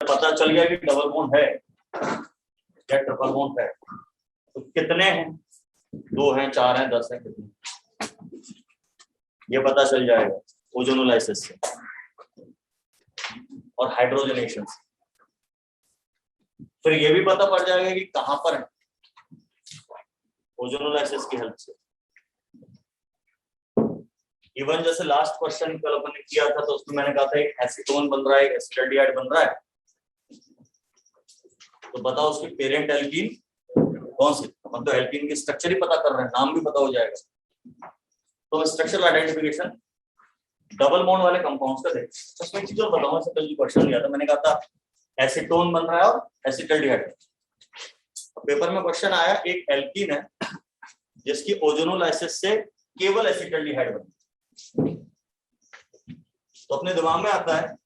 पता चल गया कि डबल बॉन्ड है या ट्रिपल बॉन्ड है, तो कितने हैं, 2 हैं, 4 हैं, 10 हैं, कितने, ये पता चल जाएगा ओजोनोलाइसिस से और हाइड्रोजनेशन से। फिर ये भी पता पड़ जाएगा कि कहां पर है ओजोनोलाइसिस की हेल्प से। इवन जैसे लास्ट क्वेश्चन कल अपन ने किया था, तो उसमें मैंने कहा था एक एसीटोन बन रहा है, एक एसिटाल्डिहाइड बन रहा है, तो बताओ उसकी पेरेंट एल्कीन कौन सी। अपन तो एल्कीन की स्ट्रक्चर ही पता कर रहे हैं, नाम भी पता हो जाएगा। तो स्ट्रक्चरल आइडेंटिफिकेशन डबल बॉन्ड वाले कंपाउंड्स का देख। उसमें एक चीज और बताऊंगा, कल जो क्वेश्चन लिया था मैंने कहा था एसीटोन बन रहा है और एसिटाल्डिहाइड। पेपर में क्वेश्चन आया एक एल्कीन है जिसकी ओजोनोलाइसिस से केवल एसिटाल्डिहाइड बनी, तो अपने दिमाग में आता है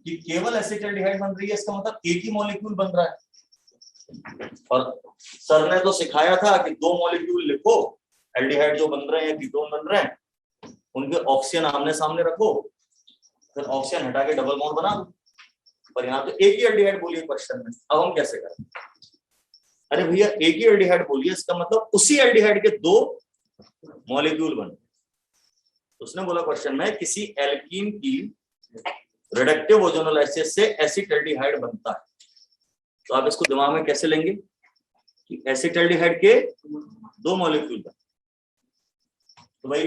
कि केवल एसिटाल्डिहाइड बन रही है, इसका मतलब एक ही मॉलिक्यूल बन रहा है। और सर ने तो सिखाया था कि 2 मॉलिक्यूल लिखो, एल्डिहाइड जो बन रहे हैं, कीटोन बन रहे हैं, उनके ऑक्सीजन आमने सामने रखो, फिर ऑक्सीजन हटा के डबल बॉन्ड बना दो। पर यहाँ तो एक ही एल्डिहाइड बोलिए क्वेश्चन में, अब हम कैसे करें। अरे भैया एक ही एल्डिहाइड बोलिए, इसका मतलब उसी एल्डिहाइड के 2 मॉलिक्यूल बने। उसने बोला क्वेश्चन में किसी एल्कीन की रिडक्टिव ओजोनोलाइसिस से एसिटाल्डिहाइड बनता है, तो आप इसको दिमाग में कैसे लेंगे कि एसिटाल्डिहाइड के 2 मॉलिक्यूल बने। तो भाई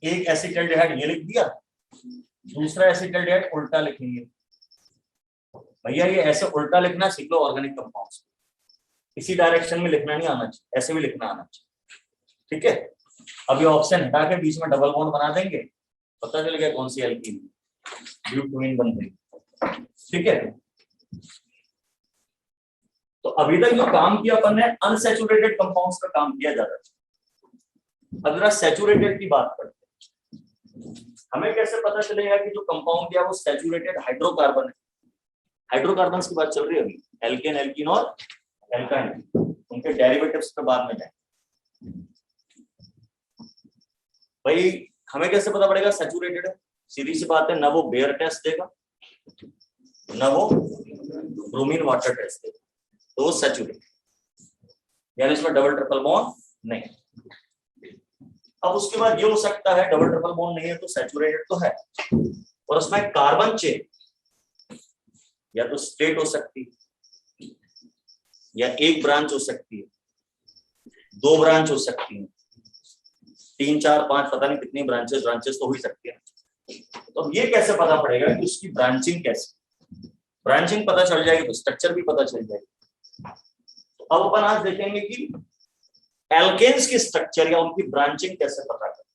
एक एसिटाल्डिहाइड ये लिख दिया, दूसरा एसिटाल्डिहाइड उल्टा लिखेंगे। भैया ये ऐसे उल्टा लिखना सीख लो ऑर्गेनिक कंपाउंड्स, इसी डायरेक्शन में लिखना नहीं आना चाहिए, ऐसे भी लिखना आना चाहिए, ठीक है। अब ये ऑप्शन हटा के बीच में डबल बॉन्ड बना देंगे, पता चल गया कौन सी एल्कीन, ब्यूटेन बन गई, ठीक है। तो अभी तक जो काम किया अपन ने अनसैचुरेटेड कंपाउंड्स का काम किया जा रहा है। अब जरा सैचुरेटेड की बात करते हैं। हमें कैसे पता चलेगा कि जो कंपाउंड दिया वो सैचुरेटेड हाइड्रोकार्बन है। हाइड्रोकार्बन्स की बात चल रही है अभी, एल्केन, एल्कीन और एल्काइन, उनके डेरिवेटिव्स पे बाद में जाएंगे। भाई हमें कैसे पता पड़ेगा सैचुरेटेड है, सीधी सी बात है, ना वो बेयर टेस्ट देगा ना वो ब्रोमीन वाटर टेस्ट देगा, तो वो सैचुरेटेड, यानी इसमें डबल ट्रिपल बॉन्ड नहीं। अब उसके बाद ये हो सकता है डबल ट्रिपल बॉन्ड नहीं है तो सैचुरेटेड तो है, और उसमें कार्बन चेन या तो स्ट्रेट हो सकती है, या एक ब्रांच हो सकती है, 2 ब्रांच हो सकती है, 3, 4, 5 पता नहीं कितनी ब्रांचेस तो हो ही सकती है। तो ये कैसे पता पड़ेगा कि उसकी ब्रांचिंग कैसे, ब्रांचिंग पता चल जाएगी तो स्ट्रक्चर भी पता चल जाएगी। तो अब अपन आज देखेंगे कि एल्केन्स की स्ट्रक्चर या उनकी ब्रांचिंग कैसे पता करें।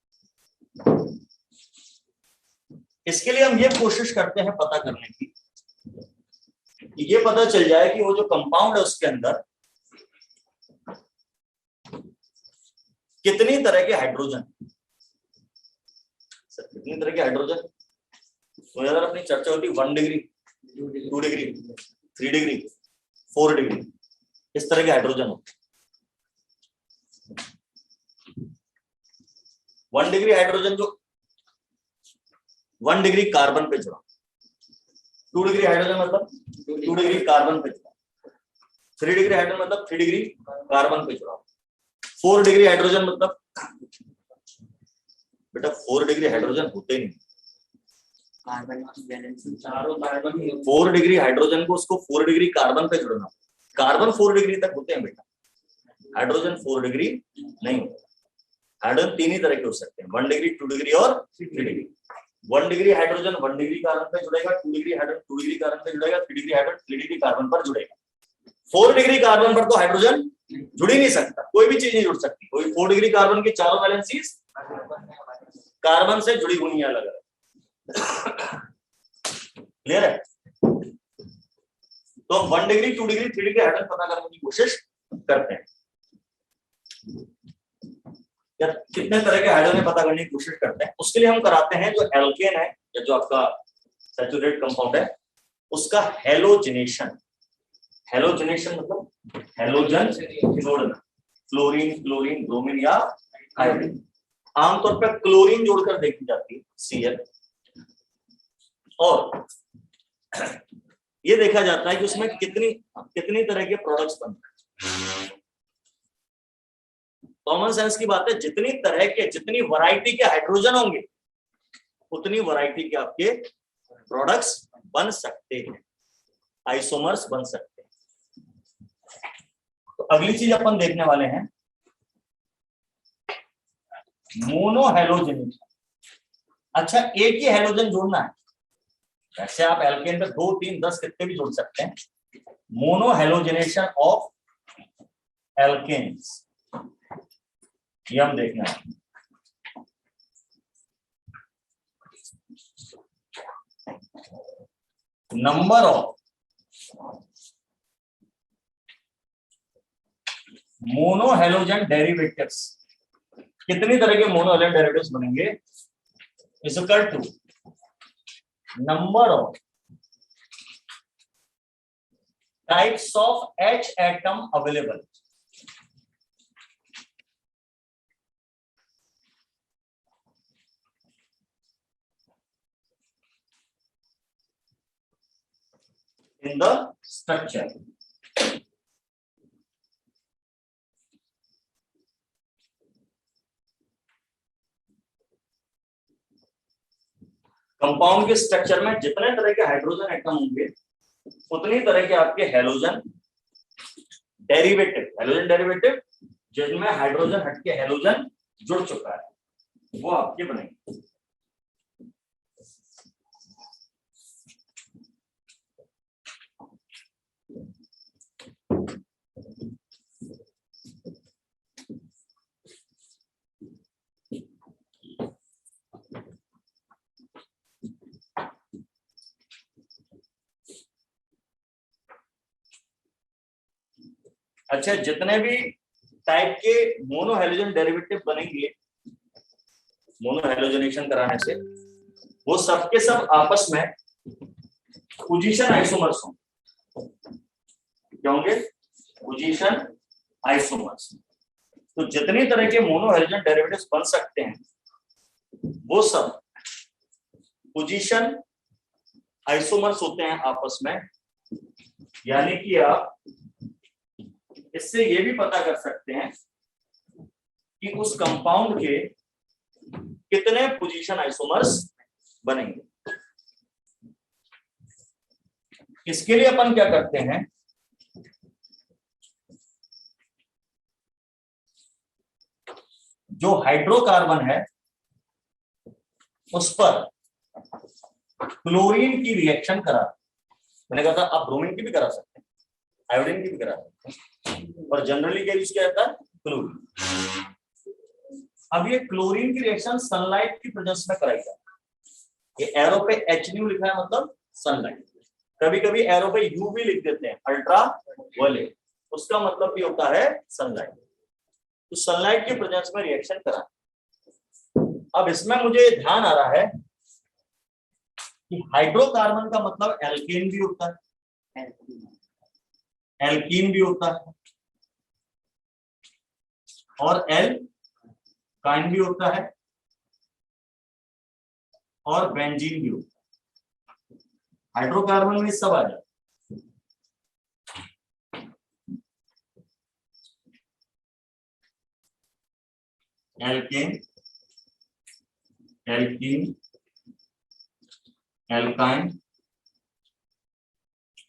इसके लिए हम ये कोशिश करते हैं पता करने की, ये पता चल जाए कि वो जो कंपाउंड है उसके अंदर कितनी तरह के हाइड्रोजन, कितनी तरह के हाइड्रोजन। तो यार अपनी चर्चा होती 1 डिग्री, 2 डिग्री, 3 डिग्री, 4 डिग्री, इस तरह के हाइड्रोजन होते हैं। 1 डिग्री हाइड्रोजन जो 1 डिग्री कार्बन पे जुड़ा, 2 डिग्री हाइड्रोजन मतलब 2 डिग्री कार्बन पे जुड़ा, 3 डिग्री हाइड्रोजन मतलब 3 डिग्री कार्बन पे जुड़ा, 4 डिग्री हाइड्रोजन मतलब बेटा 4 डिग्री हाइड्रोजन होते नहीं, 4 डिग्री हाइड्रोजन को उसको 4 डिग्री कार्बन पे जुड़ना, कार्बन 4 डिग्री तक होते हैं बेटा, हाइड्रोजन 4 डिग्री नहीं होता। हाइड्रोजन 3 ही तरह के हो सकते हैं, 1 डिग्री, 2 डिग्री और 3 degree. 1 degree hydrogen 1 degree carbon पे जुड़ेगा, 2 डिग्री हाइड्रोजन 2 डिग्री कार्बन पे जुड़ेगा, 3 डिग्री हाइड्रोजन 3 डिग्री कार्बन पर जुड़ेगा। 4 डिग्री कार्बन पर तो हाइड्रोजन जुड़ ही नहीं सकता, कोई भी चीज नहीं जुड़ सकती। कोई 4 डिग्री कार्बन की चारों वैलेंसीज कार्बन से जुड़ी हुई है अलग अलग, क्लियर है। तो 1 डिग्री, 2 डिग्री, 3 डिग्री हाइड्रोजन पता करने की कोशिश करते हैं, या कितने तरह के हाइड्रोजन पता करने की कोशिश करते हैं। उसके लिए हम कराते हैं जो एल्केन है या जो आपका सैचुरेटेड कंपाउंड है उसका हेलोजिनेशन। हेलोजिनेशन मतलब हेलोजन जोड़ना, फ्लोरीन, क्लोरीन, ब्रोमीन या हाइड्रोजन। आमतौर पर क्लोरीन जोड़कर देखी जाती है Cl, और ये देखा जाता है कि उसमें कितनी तरह के प्रोडक्ट्स बनते हैं। कॉमन सेंस की बात है, जितनी तरह के, जितनी वैरायटी के हाइड्रोजन होंगे उतनी वैरायटी के आपके प्रोडक्ट्स बन सकते हैं, आइसोमर्स बन सकते हैं। तो अगली चीज अपन देखने वाले हैं मोनोहैलोजेनेशन। अच्छा, एक ही हैलोजन जोड़ना है, ऐसे आप एल्केन पे 2, 3, 10 कितने भी जोड़ सकते हैं। मोनोहैलोजेनेशन ऑफ एल्केन्स, ये हम देखना है। नंबर ऑफ मोनोहैलोजन डेरिवेटिव्स, कितनी तरह के मोनोहैलोजन डेरिवेटिव्स बनेंगे, is equal to number of types of H atom available. in the structure. Compound के स्ट्रक्चर में जितने तरह के हाइड्रोजन एटम होंगे उतनी तरह के आपके हैलोजन डेरिवेटिव जिनमें हाइड्रोजन हट के हैलोजन जुड़ चुका है वो आपके बनेंगे। अच्छा, जितने भी टाइप के मोनोहैलोजन डेरिवेटिव बनेंगे मोनोहैलोजनेशन कराने से, वो सबके सब आपस में पोजीशन आइसोमर्स होंगे। क्या होंगे? Position isomers. तो जितनी तरह के मोनोहैलोजन डेरिवेटिव्स बन सकते हैं वो सब पोजीशन आइसोमर्स होते हैं आपस में। यानी कि आप इससे ये भी पता कर सकते हैं कि उस कंपाउंड के कितने पोजीशन आइसोमर्स बनेंगे। इसके लिए अपन क्या करते हैं, जो हाइड्रोकार्बन है उस पर क्लोरीन की रिएक्शन करा। मैंने कहा था आप ब्रोमीन की भी करा सकते हैं, आयोडीन की भी करा सकते हैं, और जनरली क्या यूज किया जाता है? क्लोरीन। अब ये क्लोरीन की रिएक्शन सनलाइट की प्रेजेंस में कराई जाती है। ये एरो पे HNu लिखा है, मतलब सनलाइट। कभी कभी एरो पे UV लिख देते हैं, अल्ट्रा वायलेट, उसका मतलब भी होता है सनलाइट। तो सनलाइट की प्रेजेंस में रिएक्शन करा। अब इसमें मुझे ध्यान आ रहा है कि हाइड्रोकार्बन का मतलब एल्केन भी होता है, एल्कीन भी होता है, और एल्काइन भी होता है, और बेंजीन भी होता है। हाइड्रोकार्बन में सब आ जाए। एल्केन, एल्कीन, एल्काइन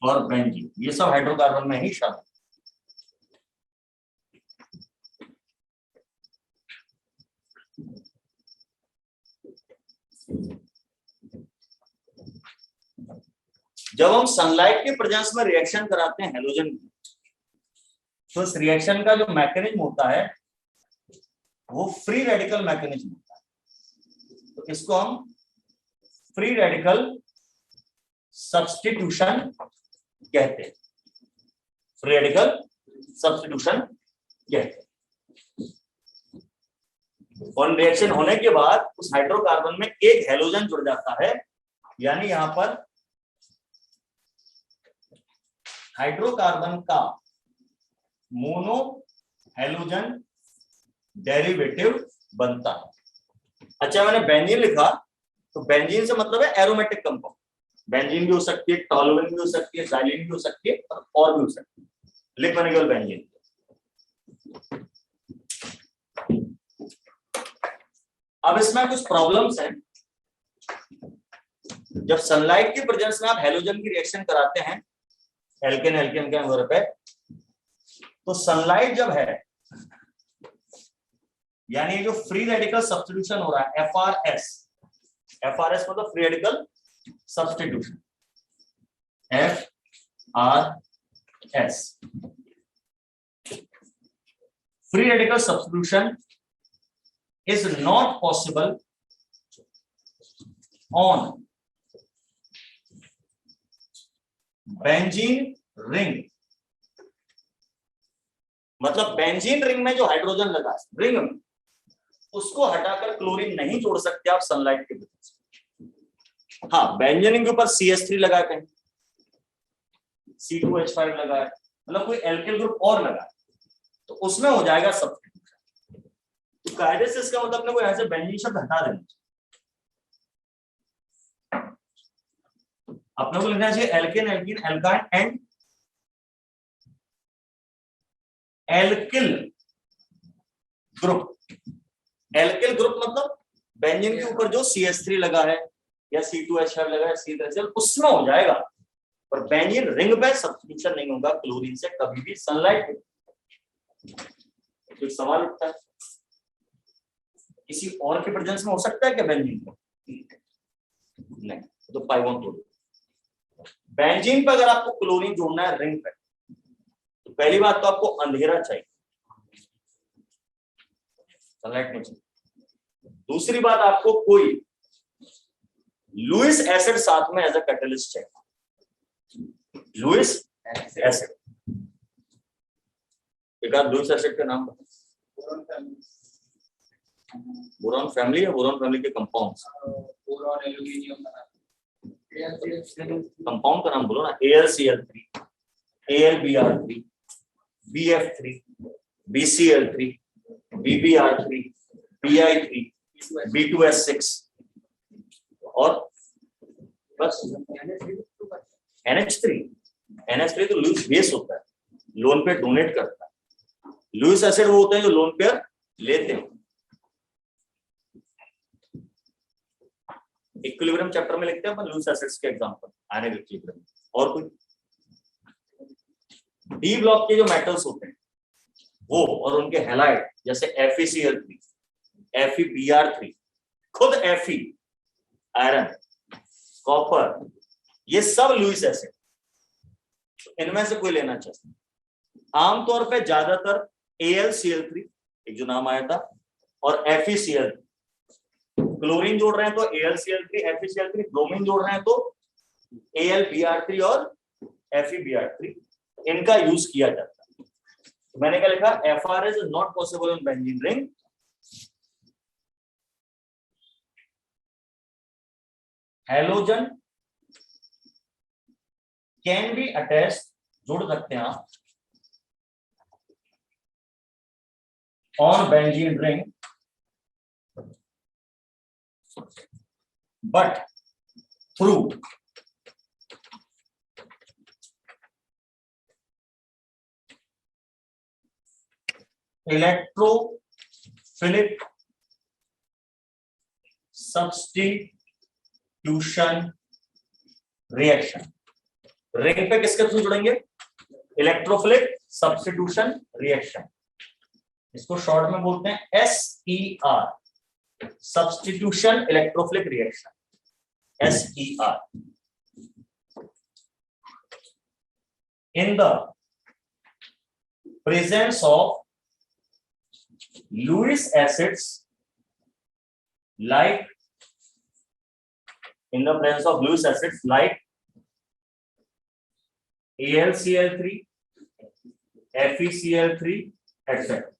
और बेंजीन, ये सब हाइड्रोकार्बन में ही शामिल। जब हम सनलाइट के प्रेजेंस में रिएक्शन कराते हैं हैलोजन की, तो इस रिएक्शन का जो मैकेनिज्म होता है वो फ्री रेडिकल मैकेनिज्म होता है। तो इसको हम फ्री रेडिकल सब्स्टिट्यूशन कहते हैं, फ्री रेडिकल सब्स्टिट्यूशन कहते हैं। और रिएक्शन होने के बाद उस हाइड्रोकार्बन में एक हैलोजन जुड़ जाता है, यानी यहां पर हाइड्रोकार्बन का मोनो हैलोजन डेरिवेटिव बनता है। अच्छा, मैंने बेंजीन लिखा, तो बेंजीन से मतलब है एरोमेटिक कंपाउंड। बेंजीन भी हो सकती है, टॉलुइन भी हो सकती है, xylene भी हो सकती है और भी हो सकती है, लिख मैंने केवल बेंजीन। अब इसमें कुछ प्रॉब्लम्स हैं। जब सनलाइट की प्रेजेंस में आप हेलोजन की रिएक्शन कराते हैं एल्केन एल्केन के नंबर पे, तो सनलाइट जब है, यानी जो फ्री रेडिकल सब्स्टिट्यूशन हो रहा है एफआरएस, एफआरएस मतलब free radical substitution, FRS, free radical substitution is not possible on benzene ring. मतलब बेंजीन रिंग में जो हाइड्रोजन लगा है रिंग में, उसको हटाकर क्लोरीन नहीं जोड़ सकते आप सनलाइट के वजह से। हाँ, बेंजीन रिंग के ऊपर CH3 लगा के, C2H5 लगा है, मतलब कोई एल्किल ग्रुप और लगा है, तो उसमें हो जाएगा सब। तो कायदे से इसका मतलब अपने को यहां से बेंजीन शब्द हटा देना चाहिए। अपने को लिखना चाहिए alkane alkene alkyne and alkyl group. Alkyl group मतलब बेंजीन के ऊपर जो CH3 लगा है या C2H5 लगा है, C3H, उसमें हो जाएगा, पर बेंजीन रिंग पे सब्स्टिट्यूशन नहीं होगा क्लोरीन से कभी भी सनलाइट में। तो सवाल उठता है, किसी और के प्रेजेंस में हो सकता है क्या बेंजीन को? नहीं, तो पाई वॉन्ट टू। बेंजीन पर अगर आपको क्लोरीन जोड़ना है रिंग पे, तो पहली बात तो आपको अंधेरा चाहिए, सनलाइट में चाहिए। दूसरी बात, आपको कोई लुईस एसिड साथ में एज अ कैटलिस्ट चाहिए। लुईस एसिड, एक आध लुईस एसिड का नाम बता। बोरॉन फैमिली या बोरॉन फैमिली के कंपाउंड्स? बोरॉन एल्यूमिनियम कंपाउंड का नाम बोलो ना। AlCl3, AlBr3, BF3, BCl3, BBr3, Bi3, B2S6 और बस NH3। NH3 तो लुईस बेस होता है, लोन पेयर डोनेट करता है। लुईस एसिड वो होते हैं जो लोन पेयर लेते हैं। इक्विलिब्रियम चैप्टर में लिखते हैं अपन लुईस एसिड्स के एग्जांपल, आने के इक्विलिब्रियम। और कोई डी ब्लॉक के जो मेटल्स होते हैं वो और उनके हैलाइड, जैसे FeCl3, FeBr3, खुद Fe आयरन, कॉपर, ये सब लुईस एसिड। इनमें से कोई लेना चाहिए। आमतौर पे ज्यादातर AlCl3, एक जो नाम आया था, और FeCl3। क्लोरीन जोड़ रहे हैं तो AlCl3, FeCl3, ब्रोमीन जोड़ रहे हैं तो AlBr3 और FeBr3, इनका यूज किया जाता है। तो मैंने क्या लिखा, FRS is not possible in benzene ring. Halogen can be attached, जोड़ सकते हैं आप, on benzene ring, but through electrophilic substitution reaction। Ring पे किसके थ्रू जुड़ेंगे? इलेक्ट्रोफिलिक सब्स्टिट्यूशन रिएक्शन, इसको शॉर्ट में बोलते हैं SER, substitution electrophilic reaction, SER। in the presence of Lewis acids, like in the presence of Lewis acids like AlCl3, FeCl3, etc.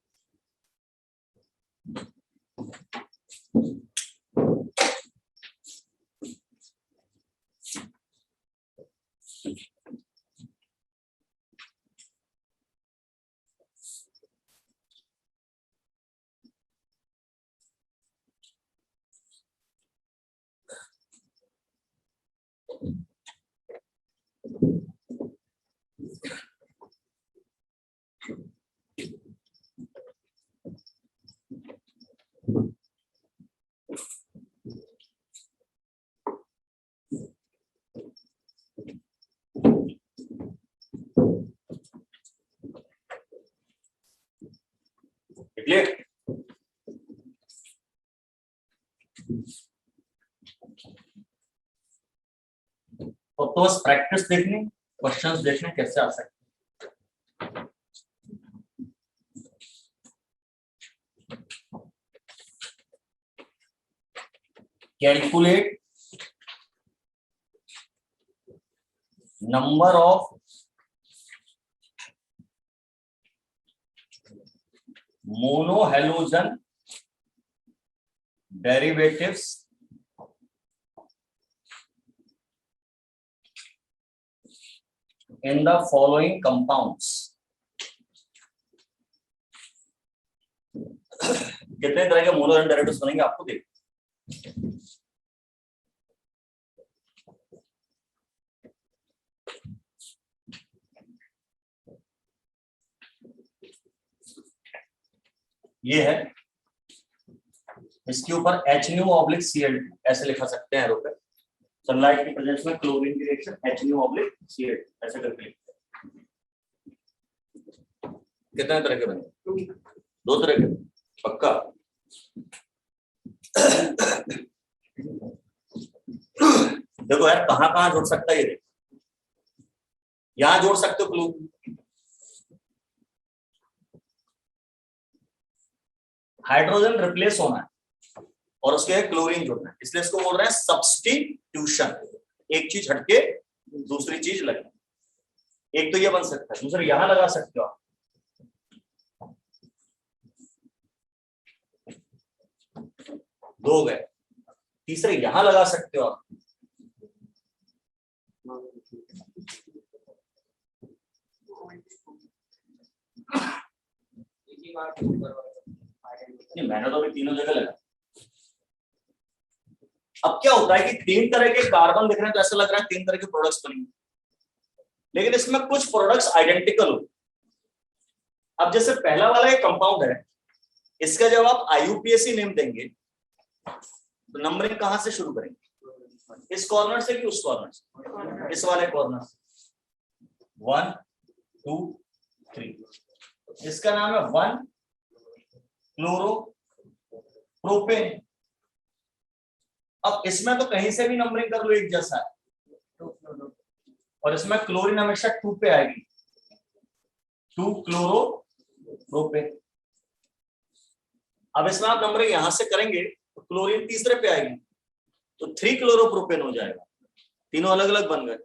Clear? तो बस practice देखनी, क्वेश्चंस देखने कैसे आ सकते। Calculate number of monohalogen derivatives in the following compounds. कितने तरह के monohalogen derivatives बनेंगे आपको देख। ये है, इसके ऊपर HNO/Cl2 ऐसे लिखा सकते हैं एरो पे। सनलाइट की प्रेजेंस में क्लोरीन की रिएक्शन HNO/Cl2 ऐसे करके लिखते हैं। कितने तरह के बने? 2 तरह के, पक्का? देखो यार कहां कहां जोड़ सकता है ये, यहां जोड़ सकते हो क्लू, हाइड्रोजन रिप्लेस होना है और उसके क्लोरीन जोड़ना है, इसलिए इसको बोल रहे हैं सब्स्टिट्यूशन। एक चीज हटके दूसरी चीज लगे। एक तो ये बन सकता है, दूसरा यहां लगा सकते हो आप, दो गए, तीसरे यहां लगा सकते हो आप। नहीं, मैंने तो अभी तीनों जगह लगा। अब क्या होता है कि 3 तरह के कार्बन दिख रहे हैं तो ऐसा लग रहा है 3 तरह के प्रोडक्ट्स बनेंगे, लेकिन इसमें कुछ प्रोडक्ट्स आइडेंटिकल हो। अब जैसे पहला वाला एक कंपाउंड है, इसका जब आप IUPAC नेम देंगे तो नंबरिंग कहां से शुरू करेंगे? इस कॉर्नर से कि उस कॉर्नर से? इस वाले कॉर्नर से। 1 2 3। इसका नाम है 1 क्लोरो प्रोपेन। अब इसमें तो कहीं से भी नंबरिंग कर लो एक जैसा है, और इसमें क्लोरीन हमेशा 2 पे आएगी, 2 क्लोरो प्रोपेन। अब इसमें आप नंबरिंग यहां से करेंगे तो क्लोरीन तीसरे पे आएगी, तो 3 क्लोरो प्रोपेन हो जाएगा। तीनों अलग अलग बन गए।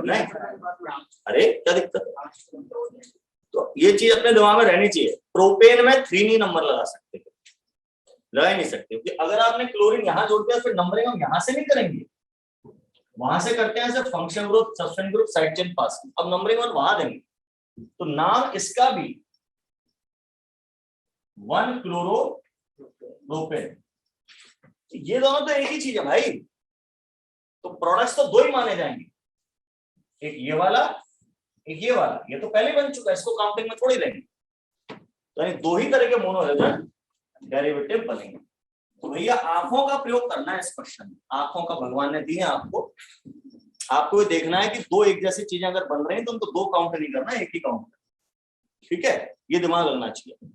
नहीं, अरे क्या दिक्कत है? तो ये चीज अपने दिमाग में रहनी चाहिए। प्रोपेन में 3 नहीं नंबर लगा सकते, लगा ही नहीं सकते, क्योंकि अगर आपने क्लोरीन यहां जोड़ दिया फिर नंबरिंग हम यहां से नहीं करेंगे, वहां से करते हैं सिर्फ function group, substance group, side chain पास। अब नंबरिंग वहां देंगे, तो नाम इसका भी 1 क्लोरो प्रोपेन। ये दोनों तो एक ही चीज है भाई, तो प्रोडक्ट्स तो 2 ही माने जाएंगे, एक ये वाला एक ये वाला। ये तो पहले बन चुका है, इसको काउंटिंग में थोड़ी लेंगे। तो 2 ही तरह के मोनोहैलोजन डेरिवेटिव बनेंगे। तो भैया आंखों का प्रयोग करना है इस क्वेश्चन में। आंखों का भगवान ने दी है आपको ये देखना है कि 2 एक जैसी चीजें अगर बन रही हैं तो उनको 2 काउंट नहीं करना, एक ही काउंट करना। ठीक है, ये दिमाग लगना चाहिए।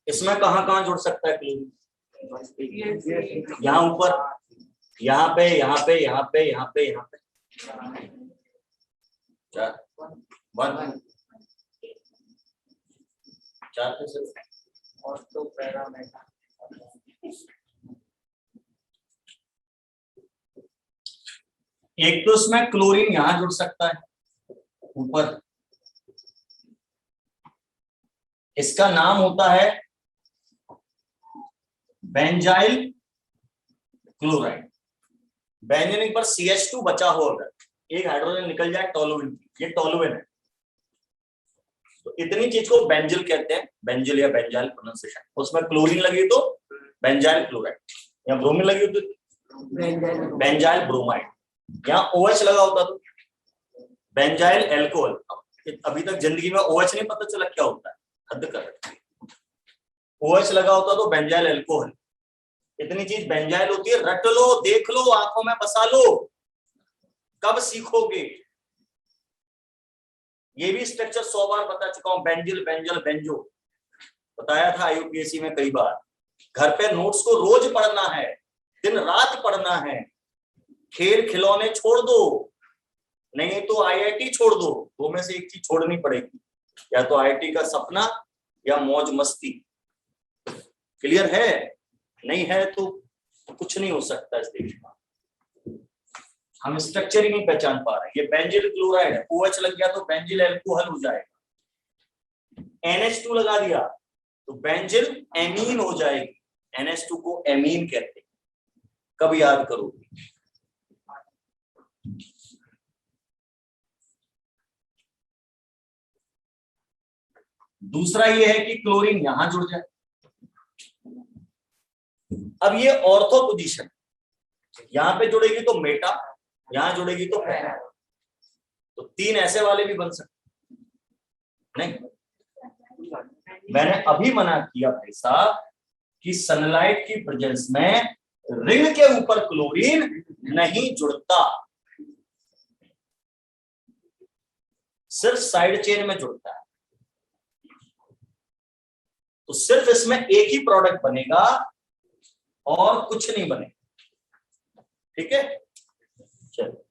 इसमें कहां कहां जुड़ सकता है क्लोरीन? यहाँ ऊपर, यहाँ पे, यहाँ पे, यहाँ पे, यहाँ पे, यहाँ पे। 4 1 4 पे से और तो पैरामेटा। एक तो इसमें क्लोरीन यहां जुड़ सकता है ऊपर, इसका नाम होता है बेंजाइल क्लोराइड। बेंजीन पर CH2 बचा हो, अगर एक हाइड्रोजन निकल जाए टोलुइन, ये टोलुइन है, तो इतनी चीज को बेंजिल कहते हैं, बेंजिल या बेंजाइल प्रोनाउंसिएशन। उसमें क्लोरीन लगी तो बेंजाइल क्लोराइड, या ब्रोमीन लगी हो तो बेंजाइल ब्रोमाइड, यहाँ OH लगा होता तो बेंजाइल एल्कोहल। अभी तक जिंदगी में OH नहीं पता चला क्या होता है, हद कर। OH लगा होता तो बेंजाइल एल्कोहल। इतनी चीज बेंजाइल होती है, रट लो, देख लो, आंखों में बसा लो, कब सीखोगे? ये भी स्ट्रक्चर 100 बार बता चुका हूं, बेंजिल, बेंजल, बेंजो, बताया था IUPAC में कई बार। घर पे नोट्स को रोज पढ़ना है, दिन रात पढ़ना है। खेल खिलौने छोड़ दो, नहीं तो IIT छोड़ दो, दो में से एक चीज छोड़नी पड़ेगी, या तो IIT का सपना या मौज मस्ती। क्लियर है? नहीं है तो कुछ नहीं हो सकता इस देश में। हम स्ट्रक्चर ही नहीं पहचान पा रहे। ये बेंजिल क्लोराइड है, OH लग गया तो बेंजिल एल्कोहल हो जाएगा। NH2 लगा दिया तो बेंजिल एमीन हो जाएगी। NH2 को एमीन कहते हैं। कब याद करोगे? दूसरा ये है कि क्लोरीन यहां जुड़ जाए। अब ये ऑर्थो पोजीशन, यहां पे जुड़ेगी तो मेटा, यहां जुड़ेगी तो पैरा, तो 3 ऐसे वाले भी बन सकते नहीं। मैंने अभी मना किया भाई साहब कि सनलाइट की प्रेजेंस में रिंग के ऊपर क्लोरीन नहीं जुड़ता, सिर्फ साइड चेन में जुड़ता है। तो सिर्फ इसमें एक ही प्रोडक्ट बनेगा और कुछ नहीं बनेगा। ठीक है, चलो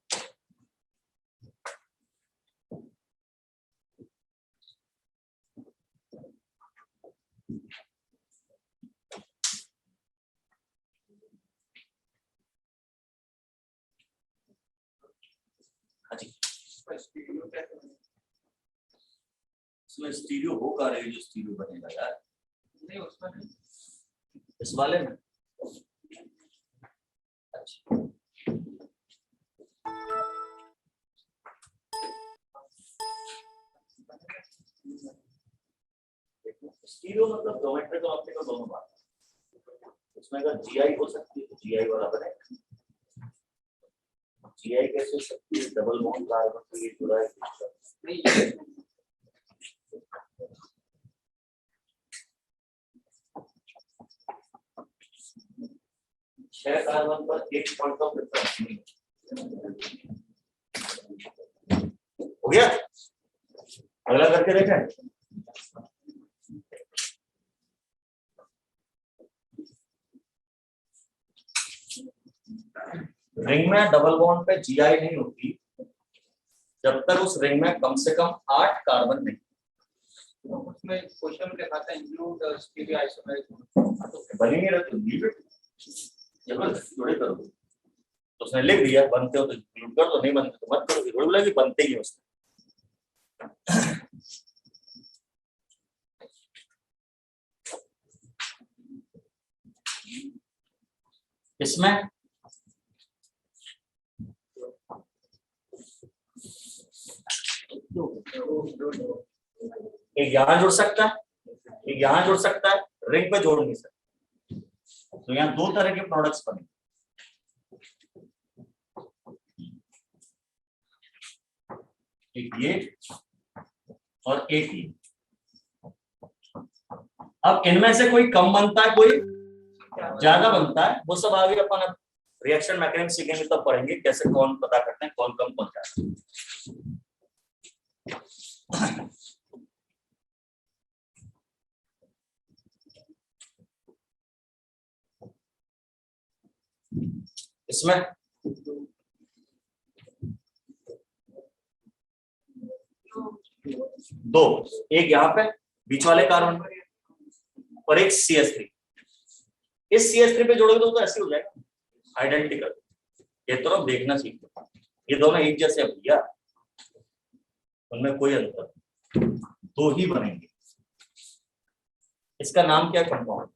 इसमें स्टीरियो हो का रही, जो स्टीरियो बनेगा यार, नहीं उसमें नहीं। इस वाले में। अच्छा, स्टीरियो मतलब ज्योमेट्रिकल ऑप्टिकल दोनों बात। उसमें अगर GI हो सकती है तो GI वाला बनेगा। GI कैसे हो सकती है? डबल बॉन्ड कार्बन से ये जुड़ा है, नहीं 6 कार्बन पर 1 पॉइंट ऑफ डिफरेंस हो गया। अगला करके देखें। रिंग में डबल बॉन्ड पे GI नहीं होती जब तक उस रिंग में कम से कम 8 कार्बन नहीं। तो उसमें क्वेश्चन के साथ इंक्लूड स्टीरियो आइसोमर बनी नहीं रहती, जबरदस्ती थोड़ी करोगे। तो उसने लिख दिया बनते हो तो इंक्लूड कर दो, नहीं बनते तो मत करो। थोड़ी बोला कि बनते ही उसने। इसमें एक यहां जुड़ सकता है, एक यहां जुड़ सकता है, रिंग पे जोड़ नहीं सकता। तो यहाँ 2 तरह के प्रोडक्ट्स बने, एक ये और एक ये। अब इनमें से कोई कम बनता है, कोई ज्यादा बनता है, वो सब आगे अपन अब रिएक्शन मैकेनिक्स सीखेंगे तब पढ़ेंगे कैसे कौन पता करते हैं कौन कम कौन ज्यादा। इसमें दो, एक यहाँ पे बीच वाले कार्बन और एक CH3। इस CH3 पे जोड़ोगे तो ऐसे हो जाएगा आइडेंटिकल। ये तो अब देखना सीखो, ये दोनों एक जैसे भैया, उनमें कोई अंतर, 2 ही बनेंगे। इसका नाम क्या है? कंपाउंड।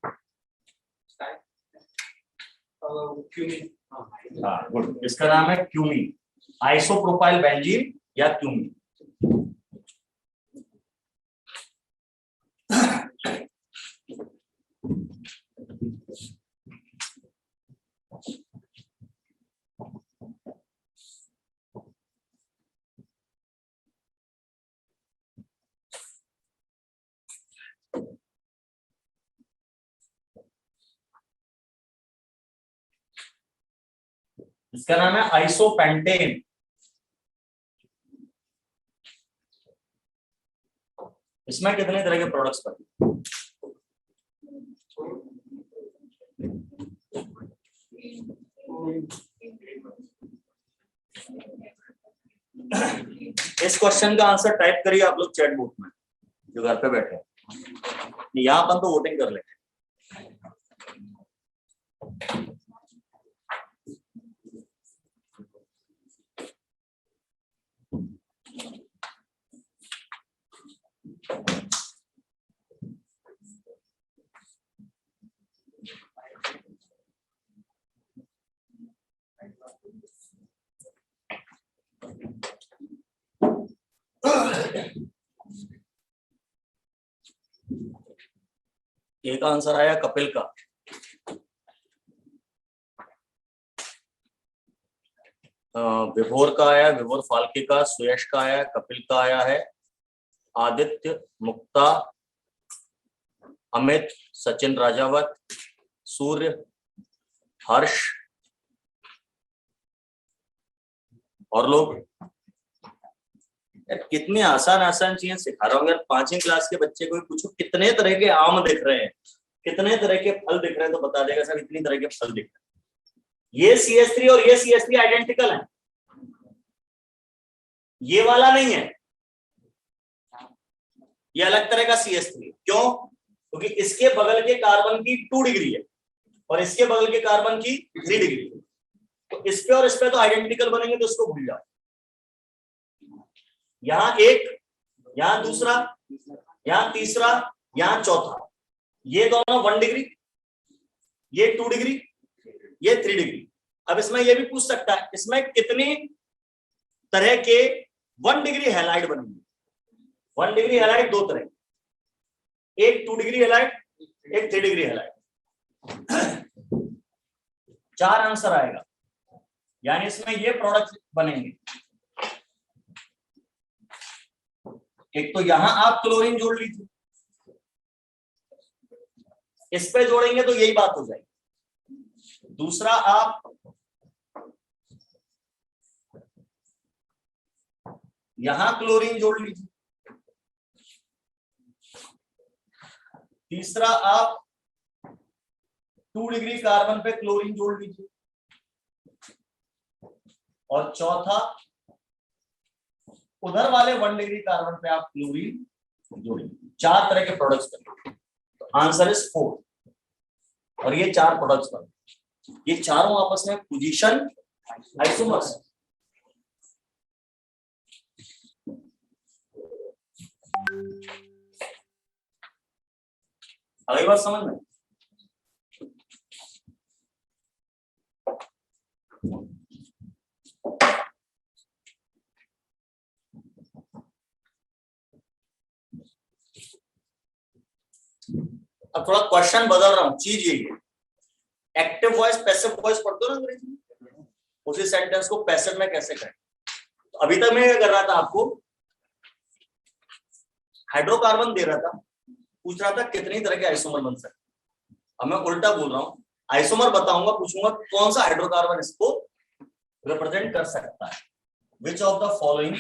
क्यूमिन। हाँ गुड, इसका नाम है क्यूमीन, आइसोप्रोपाइल बेंजीन या क्यूमीन। इसका नाम है आइसोपेंटेन। इसमें कितने तरह के प्रोडक्ट्स बनते हैं? इस क्वेश्चन का आंसर टाइप करिए आप लोग चैट बॉक्स में जो घर पे बैठे हैं। यहाँ अपन तो वोटिंग कर लेंगे। एक आंसर आया कपिल का, विभोर का आया, विभोर फाल्के का, सुयश का आया, कपिल का आया है, आदित्य, मुक्ता, अमित, सचिन राजावत, सूर्य, हर्ष और लोग। कितनी आसान आसान चीजें सिखा रहा हूँ यार। 5वीं क्लास के बच्चे को पूछो कितने तरह के आम दिख रहे हैं, कितने तरह के फल दिख रहे हैं, तो बता देगा सर इतनी तरह के फल दिख रहे हैं। ये CH3 और ये CH3 आइडेंटिकल है, ये वाला नहीं है, ये अलग तरह का CH3। क्यों? क्योंकि इसके बगल के कार्बन की 2 डिग्री है और इसके बगल के कार्बन की 3 डिग्री है, तो इस पे और इस पे तो आइडेंटिकल बनेंगे, तो इसको भूल जाओ। यहां एक, यहां दूसरा, यहां तीसरा, यहां चौथा, ये दोनों 1 डिग्री, ये 2 डिग्री, ये 3 डिग्री। अब इसमें ये भी पूछ सकता है इसमें कितनी तरह के 1 डिग्री हैलाइड बनेंगे। 1 डिग्री हैलाइड 2 तरह, एक 2 डिग्री हैलाइड, एक 3 डिग्री हैलाइड। 4 आंसर आएगा, यानी इसमें ये प्रोडक्ट बनेंगे। एक तो यहां आप क्लोरीन जोड़ लीजिए, इस पे जोड़ेंगे तो यही बात हो जाएगी। दूसरा आप यहां क्लोरीन जोड़ लीजिए, तीसरा आप 2 डिग्री कार्बन पे क्लोरीन जोड़ लीजिए, और चौथा उधर वाले 1 डिग्री कार्बन पे आप क्लोरीन जोड़ेंगे। 4 तरह के प्रोडक्ट्स बनेंगे, तो आंसर इज 4। और ये 4 प्रोडक्ट्स बने, ये चारों आपस में पोजीशन आइसोमर्स। अगली बात समझ में? अब थोड़ा क्वेश्चन बदल रहा हूं, चीज यही है। एक्टिव वॉइस पैसिव वॉइस पढ़ते हो ना अंग्रेजी में, उसी सेंटेंस को पैसिव में कैसे करें। तो अभी तक मैं क्या कर रहा था, आपको हाइड्रोकार्बन दे रहा था, पूछ रहा था कितनी तरह के आइसोमर बन सकते। अब मैं उल्टा बोल रहा हूं, आइसोमर बताऊंगा, पूछूंगा कौन सा हाइड्रोकार्बन इसको रिप्रेजेंट कर सकता है। Which of the following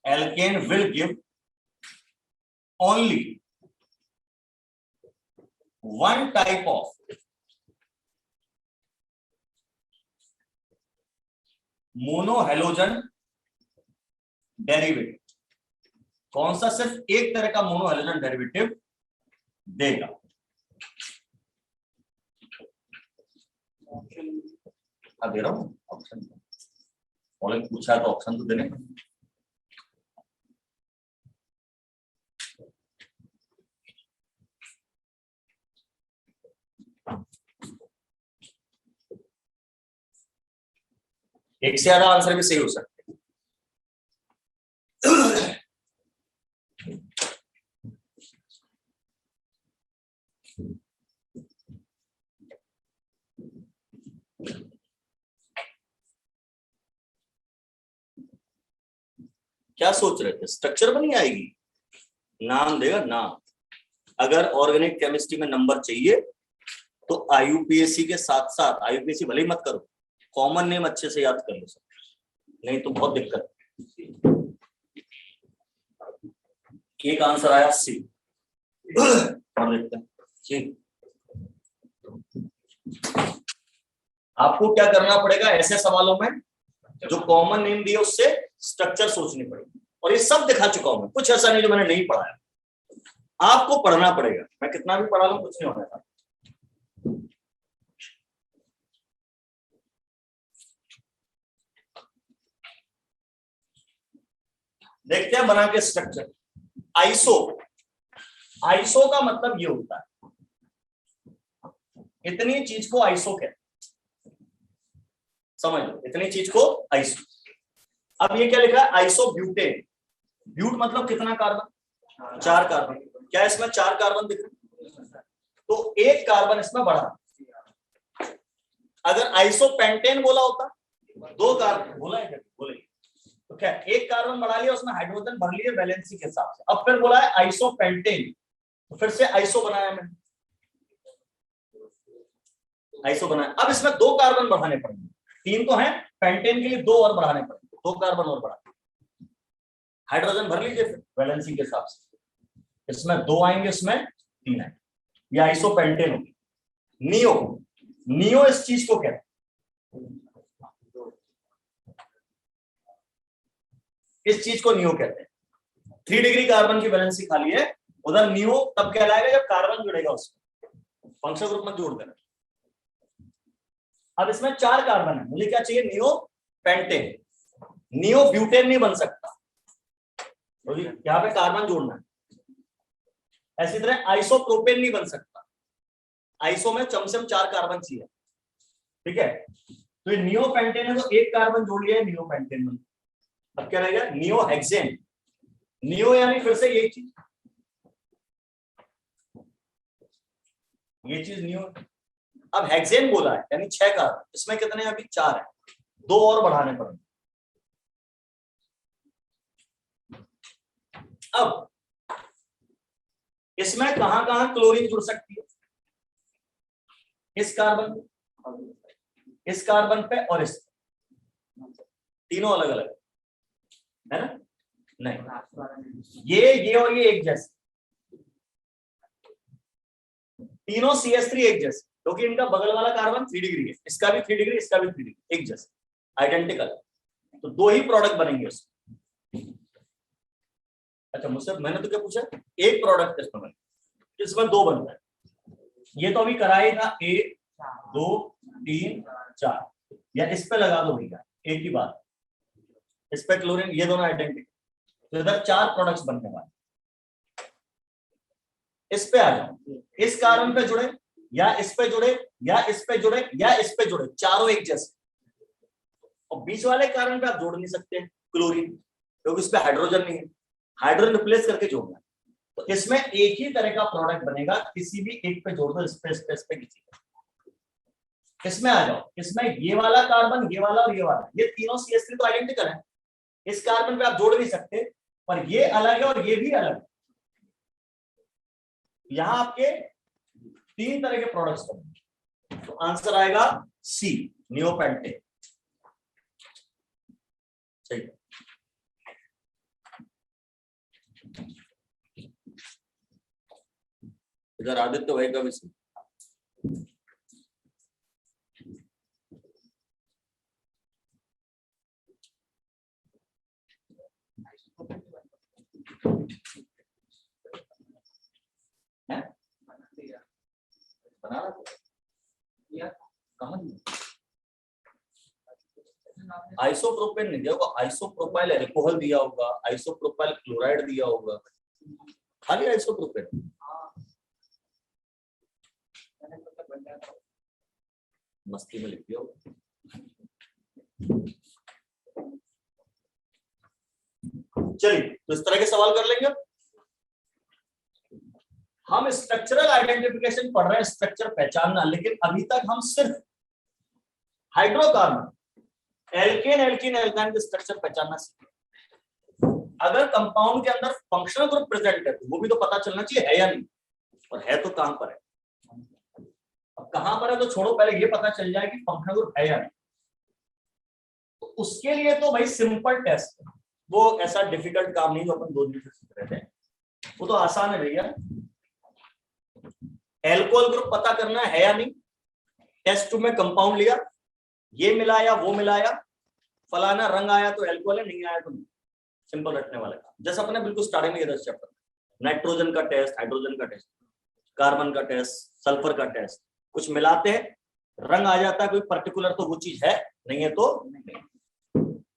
alkane will give only one type of monohalogen derivative. कौन सा सिर्फ एक तरह का मोनोहेलोजन डेरिवेटिव देगा? दे रहा हूं ऑप्शन, पूछा तो ऑप्शन तो देने। एक से ज्यादा आंसर भी सही हो सकते हैं। क्या सोच रहे थे, स्ट्रक्चर बनी आएगी, नाम देगा नाम। अगर ऑर्गेनिक केमिस्ट्री में नंबर चाहिए तो आईयूपीएससी के साथ साथ, आईयूपीएससी भले ही मत करो, कॉमन नेम अच्छे से याद कर लो सब, नहीं तो बहुत दिक्कत। एक आंसर आया सी, और देखते हैं जी। आपको क्या करना पड़ेगा ऐसे सवालों में, जो कॉमन नेम दिए उससे स्ट्रक्चर सोचनी पड़ेगी, और ये सब दिखा चुका हूं मैं, कुछ ऐसा नहीं जो मैंने नहीं पढ़ाया, आपको पढ़ना पड़ेगा। मैं कितना भी पढ़ा लूं कुछ नहीं होने का। देखते हैं बना के स्ट्रक्चर। आइसो, आइसो का मतलब ये होता है, इतनी चीज को आइसो कहते हैं, समझ लो, इतनी चीज को आइसो। अब ये क्या लिखा है, आइसो ब्यूटेन। ब्यूट मतलब कितना कार्बन, 4 कार्बन। क्या इसमें 4 कार्बन दिख रहे, तो एक कार्बन इसमें बढ़ा। अगर आइसो पेंटेन बोला होता, 2 कार्बन बोला है, बोले तो क्या, एक कार्बन बढ़ा लिया, उसमें हाइड्रोजन भर लिए वैलेंसी के हिसाब से। अब फिर बोला है आइसो पेंटेन, तो फिर से आइसो बनाया मैंने, आइसो बनाया। अब इसमें 2 कार्बन बढ़ाने पड़ेंगे, 3 तो हैं, पेंटेन के लिए 2 और बढ़ाने पड़ेंगे, 2 कार्बन और बढ़ा, हाइड्रोजन भर लीजिए फिर वैलेंसी के हिसाब से। इसमें 2 आएंगे, इसमें 3 आएंगे, ये आइसो पेंटेन होगी। नियो, नियो इस चीज को कहते हैं, इस चीज को नियो कहते हैं। 3 डिग्री कार्बन की वैलेंसी खाली है, उधर नियो तब कहलाएगा जब कार्बन जुड़ेगा उसमें, फंक्शनल ग्रुप में जोड़ देना। अब इसमें 4 कार्बन है, मुझे क्या चाहिए, नियो पेंटेन। नियो ब्यूटेन नहीं बन सकता, तो यहाँ पे कार्बन जोड़ना है। ऐसी तरह आइसो प्रोपेन नहीं बन सकता, आइसो में कम से कम 4 कार्बन चाहिए, ठीक है। तो ये नियो पेंटेन है, तो 1 कार्बन जोड़ लिया है, नियो पेंटेन में। अब क्या रहेगा, नियो हेक्सेन। नियो यानी फिर से ये चीज नियो। अब हेक्सेन बोला है यानी 6 कार्बन, इसमें कितने अभी 4 है, 2 और बढ़ाने पड़ेंगे। अब इसमें कहां कहां क्लोरीन जुड़ सकती है, इस कार्बन, इस कार्बन पे और इस, तीनों अलग अलग है ना, नहीं ये और ये एक जैसे, तीनों CH3 एक जैसे, क्योंकि इनका बगल वाला कार्बन 3 डिग्री है, इसका भी 3 डिग्री, इसका भी 3 डिग्री, एक जैसे, आइडेंटिकल। तो 2 ही प्रोडक्ट बनेंगे उसमें। अच्छा मुझसे मैंने तो क्या पूछा, एक प्रोडक्ट इसमें बने, इसमें 2 बनता है। ये तो अभी करा ही था, 1 2 3 4, या इस पे लगा दो भैया, एक ही बात, इस पे क्लोरीन, ये दोनों आइडेंटिकल, तो इधर 4 प्रोडक्ट्स बनने वाले। इस पे आ जाओ, इस कार्बन पे जुड़े, या इस पे जुड़े, या इस पे जुड़े, या इस पे जुड़े, चारों एक जैसे। और बीच वाले कार्बन पे आप जोड़ नहीं सकते क्लोरीन, क्योंकि इस पे हाइड्रोजन नहीं है, हाइड्रोजन रिप्लेस करके जोड़ना है। तो इसमें एक ही तरह का प्रोडक्ट बनेगा, किसी भी एक पे जोड़ दो, इस पे किसी पे। इसमें आ जाओ, इसमें ये वाला कार्बन, ये वाला और ये वाला, ये तीनों CH3 तो आइडेंटिकल है, इस कार्बन पे आप जोड़ नहीं सकते, पर ये अलग है और ये भी अलग है। यहां आपके 3 तरह के प्रोडक्ट्स बनेंगे, तो आंसर आएगा सी, नियोपेंटेन। सही, इधर आदित्य भाई का भी सी। बना आइसोप्रोपेन नहीं दिया होगा, आइसोप्रोपाइल अल्कोहल दिया होगा, आइसोप्रोपाइल क्लोराइड दिया होगा, खाली आइसोप्रोपेन। मस्ती में लिख दिया होगा। चलिए तो इस तरह के सवाल कर लेंगे। हम स्ट्रक्चरल आइडेंटिफिकेशन पढ़ रहे हैं, स्ट्रक्चर पहचानना, लेकिन अभी तक हम सिर्फ हाइड्रोकार्बन, एल्केन, एल्कीन, एल्काइन के स्ट्रक्चर पहचानना सीखे। अगर कंपाउंड के अंदर फंक्शनल ग्रुप प्रेजेंट है तो वो भी तो पता चलना चाहिए है या नहीं, और है तो कहां पर है। अब कहां पर है तो छोड़ो, पहले ये पता चल जाए कि फंक्शनल ग्रुप है या नहीं। तो उसके लिए तो भाई सिंपल टेस्ट है, वो ऐसा डिफिकल्ट काम नहीं जो अपन 2 दिन से सीख रहे थे, वो तो आसान है भैया। एल्कोहल ग्रुप पता करना है या नहीं। टेस्ट ट्यूब में कंपाउंड लिया, ये मिलाया वो मिलाया, फलाना रंग आया तो एल्कोहल है, नहीं आया तो नहीं। सिंपल रखने वाला काम, जैसा अपने बिल्कुल स्टार्टिंग में 10 चैप्टर, नाइट्रोजन का टेस्ट, हाइड्रोजन का टेस्ट, कार्बन का टेस्ट, सल्फर का टेस्ट, कुछ मिलाते हैं रंग आ जाता है, कोई पर्टिकुलर तो वो चीज है, नहीं है तो नहीं।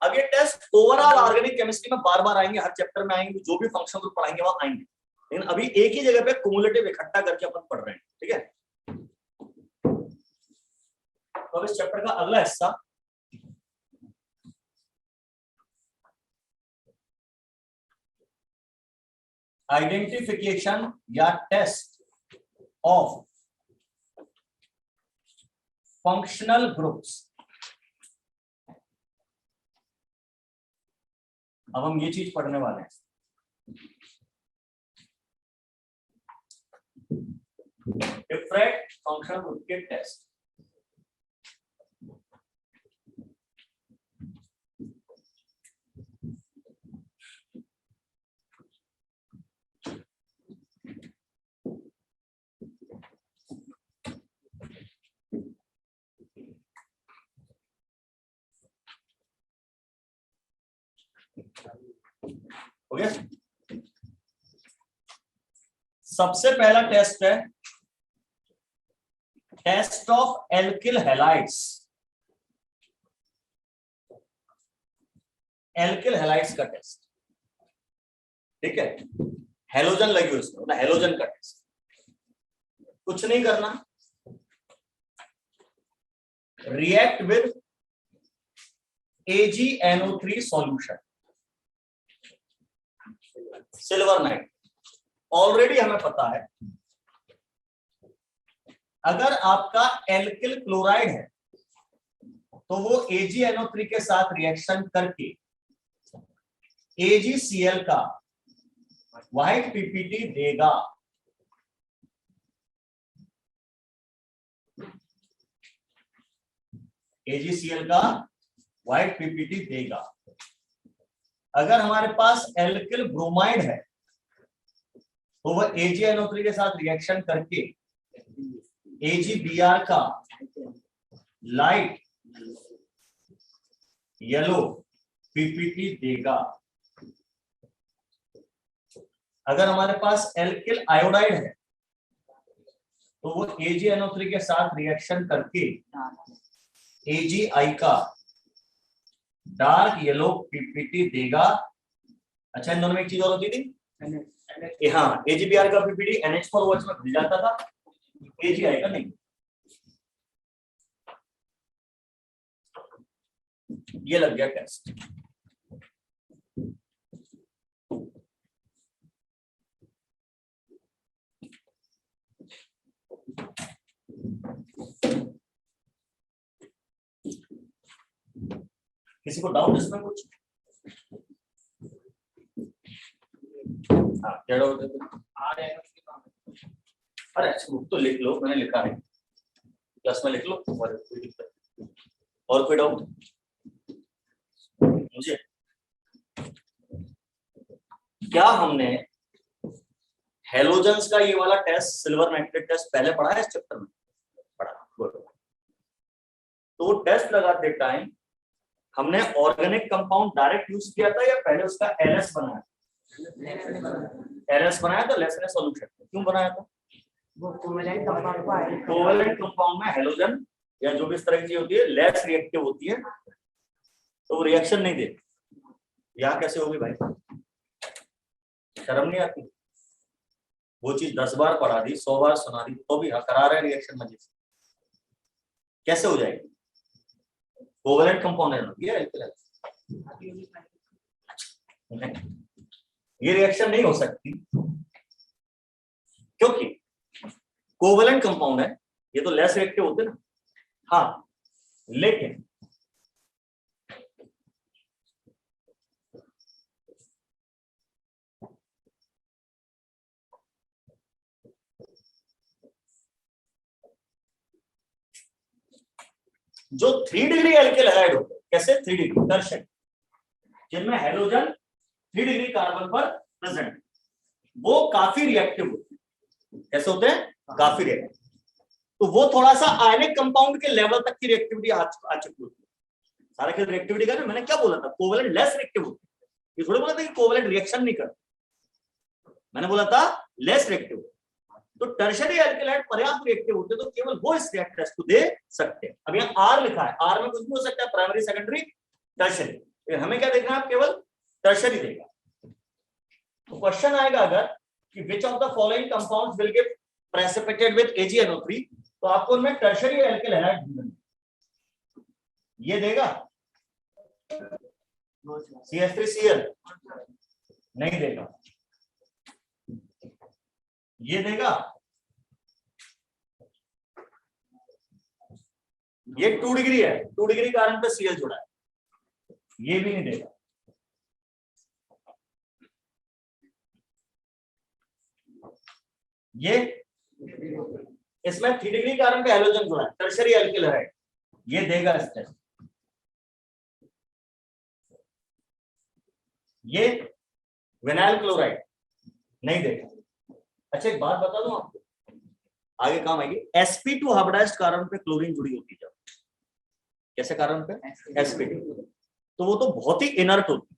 अब ये टेस्ट ओवरऑल ऑर्गेनिक केमिस्ट्री में बार बार आएंगे, हर चैप्टर में आएंगे, जो भी फंक्शन ग्रुप पढ़ाएंगे वहां आएंगे, लेकिन अभी एक ही जगह पे क्युमुलेटिव इकट्ठा करके अपन पढ़ रहे हैं, ठीक है। तो अब इस चैप्टर का अगला हिस्सा आइडेंटिफिकेशन या टेस्ट ऑफ फंक्शनल ग्रुप्स। अब हम ये चीज पढ़ने वाले हैं, डिफरेंट फंक्शनल ग्रुप के टेस्ट। हो गया। सबसे पहला टेस्ट है test of alkyl halides. Alkyl halides का टेस्ट, ठीक है। हेलोजन लगी हुई उसमें, मतलब हेलोजन का टेस्ट। कुछ नहीं करना, react with AgNO3 solution, silver night. Already हमें पता है अगर आपका एल्किल क्लोराइड है तो वो AgNO3 के साथ रिएक्शन करके AgCl का व्हाइट PPT देगा। AgCl का व्हाइट PPT देगा। अगर हमारे पास एल्किल ब्रोमाइड है तो वह AgNO3 के साथ रिएक्शन करके AgBr का लाइट येलो PPT देगा। अगर हमारे पास एल्किल आयोडाइड है तो वो AgNO3 के साथ रिएक्शन करके AgI का डार्क येलो PPT देगा। अच्छा, इन दोनों में एक चीज और होती थी, हाँ, AgBr का PPT NH4OH में भूल जाता था, AgI का नहीं। ये लग गया टेस्ट। किसी को डाउट इसमें कुछ? हाँ, क्या डाउट है? अरे अच्छा, बुक तो लिख लो, मैंने लिखा है, क्लास में लिख लो। और कोई डाउट मुझे? क्या हमने हेलोजेंस का ये वाला टेस्ट, सिल्वर नाइट्रेट टेस्ट पहले पढ़ा है इस चैप्टर में? पढ़ा। तो टेस्ट लगाते टाइम हमने ऑर्गेनिक कंपाउंड डायरेक्ट यूज किया था या पहले उसका LS बनाया? LS बनाया था, लेसनेस सॉल्यूशन। क्यों बनाया था? कोवेलेंट कंपाउंड में हेलोजन या जो भी इस तरह की चीज होती है लेस रिएक्टिव होती है, तो वो रिएक्शन नहीं देती। यहाँ कैसे होगी भाई? शर्म नहीं आती? वो चीज 10 बार पढ़ा दी, 100 बार सुना दी, तो भी करा रहे रिएक्शन मजे से, कैसे हो जाएगी? कोवेलेंट कंपाउंड है ये ये रिएक्शन नहीं हो सकती क्योंकि कोवेलेंट कंपाउंड है, ये तो लेस रिएक्टिव होते ना। हाँ, लेकिन जो 3 डिग्री एल्किल हैलाइड होते हैं, कैसे 3 डिग्री टर्शियरी, जिनमें हेलोजन 3 डिग्री कार्बन पर प्रेजेंट, वो काफी रिएक्टिव होते हैं। कैसे होते हैं? काफी रिएक्टिव। तो वो थोड़ा सा आयनिक कंपाउंड के लेवल तक की रिएक्टिविटी आ चुकी होती है। सारा खेल रिएक्टिविटी का ना, मैंने क्या बोला था, कोवेलेंट लेस रिएक्टिव होती है। ये थोड़ी बोला था कि कोवेलेंट रिएक्शन नहीं करता, मैंने बोला था लेस रिएक्टिव। तो टर्शियरी एल्किलाइड पर्याप्त रिएक्टिव होते, तो केवल वो इस रिएक्ट टेस्ट को दे सकते हैं। अब यहाँ आर लिखा है, आर में कुछ भी हो सकता है, प्राइमरी, सेकेंडरी, टर्शियरी। हमें क्या देखना है? आप केवल टर्शियरी देगा। तो क्वेश्चन आएगा अगर कि which of the following compounds will give precipitate with AgNO3, तो आपको उनमें टर्शियरी एल्किल हैलाइड ढूंढना। ये देगा CH3Cl, नहीं देगा। ये देगा, ये 2 डिग्री है, 2 डिग्री कार्बन पे Cl जुड़ा है, ये भी नहीं देगा। ये इसमें 3 डिग्री कार्बन पे हैलोजन जुड़ा है, टर्शियरी एल्किल हैलाइड, ये देगा इस टेस्ट। ये विनाइल क्लोराइड नहीं देगा। अच्छा, एक बात बता दूं आपको, आगे काम आएगी। sp2 हाइब्रिडाइज्ड कार्बन पे क्लोरीन जुड़ी होती है। कैसे कार्बन पे? sp2, तो वो तो बहुत ही इनर्ट होती,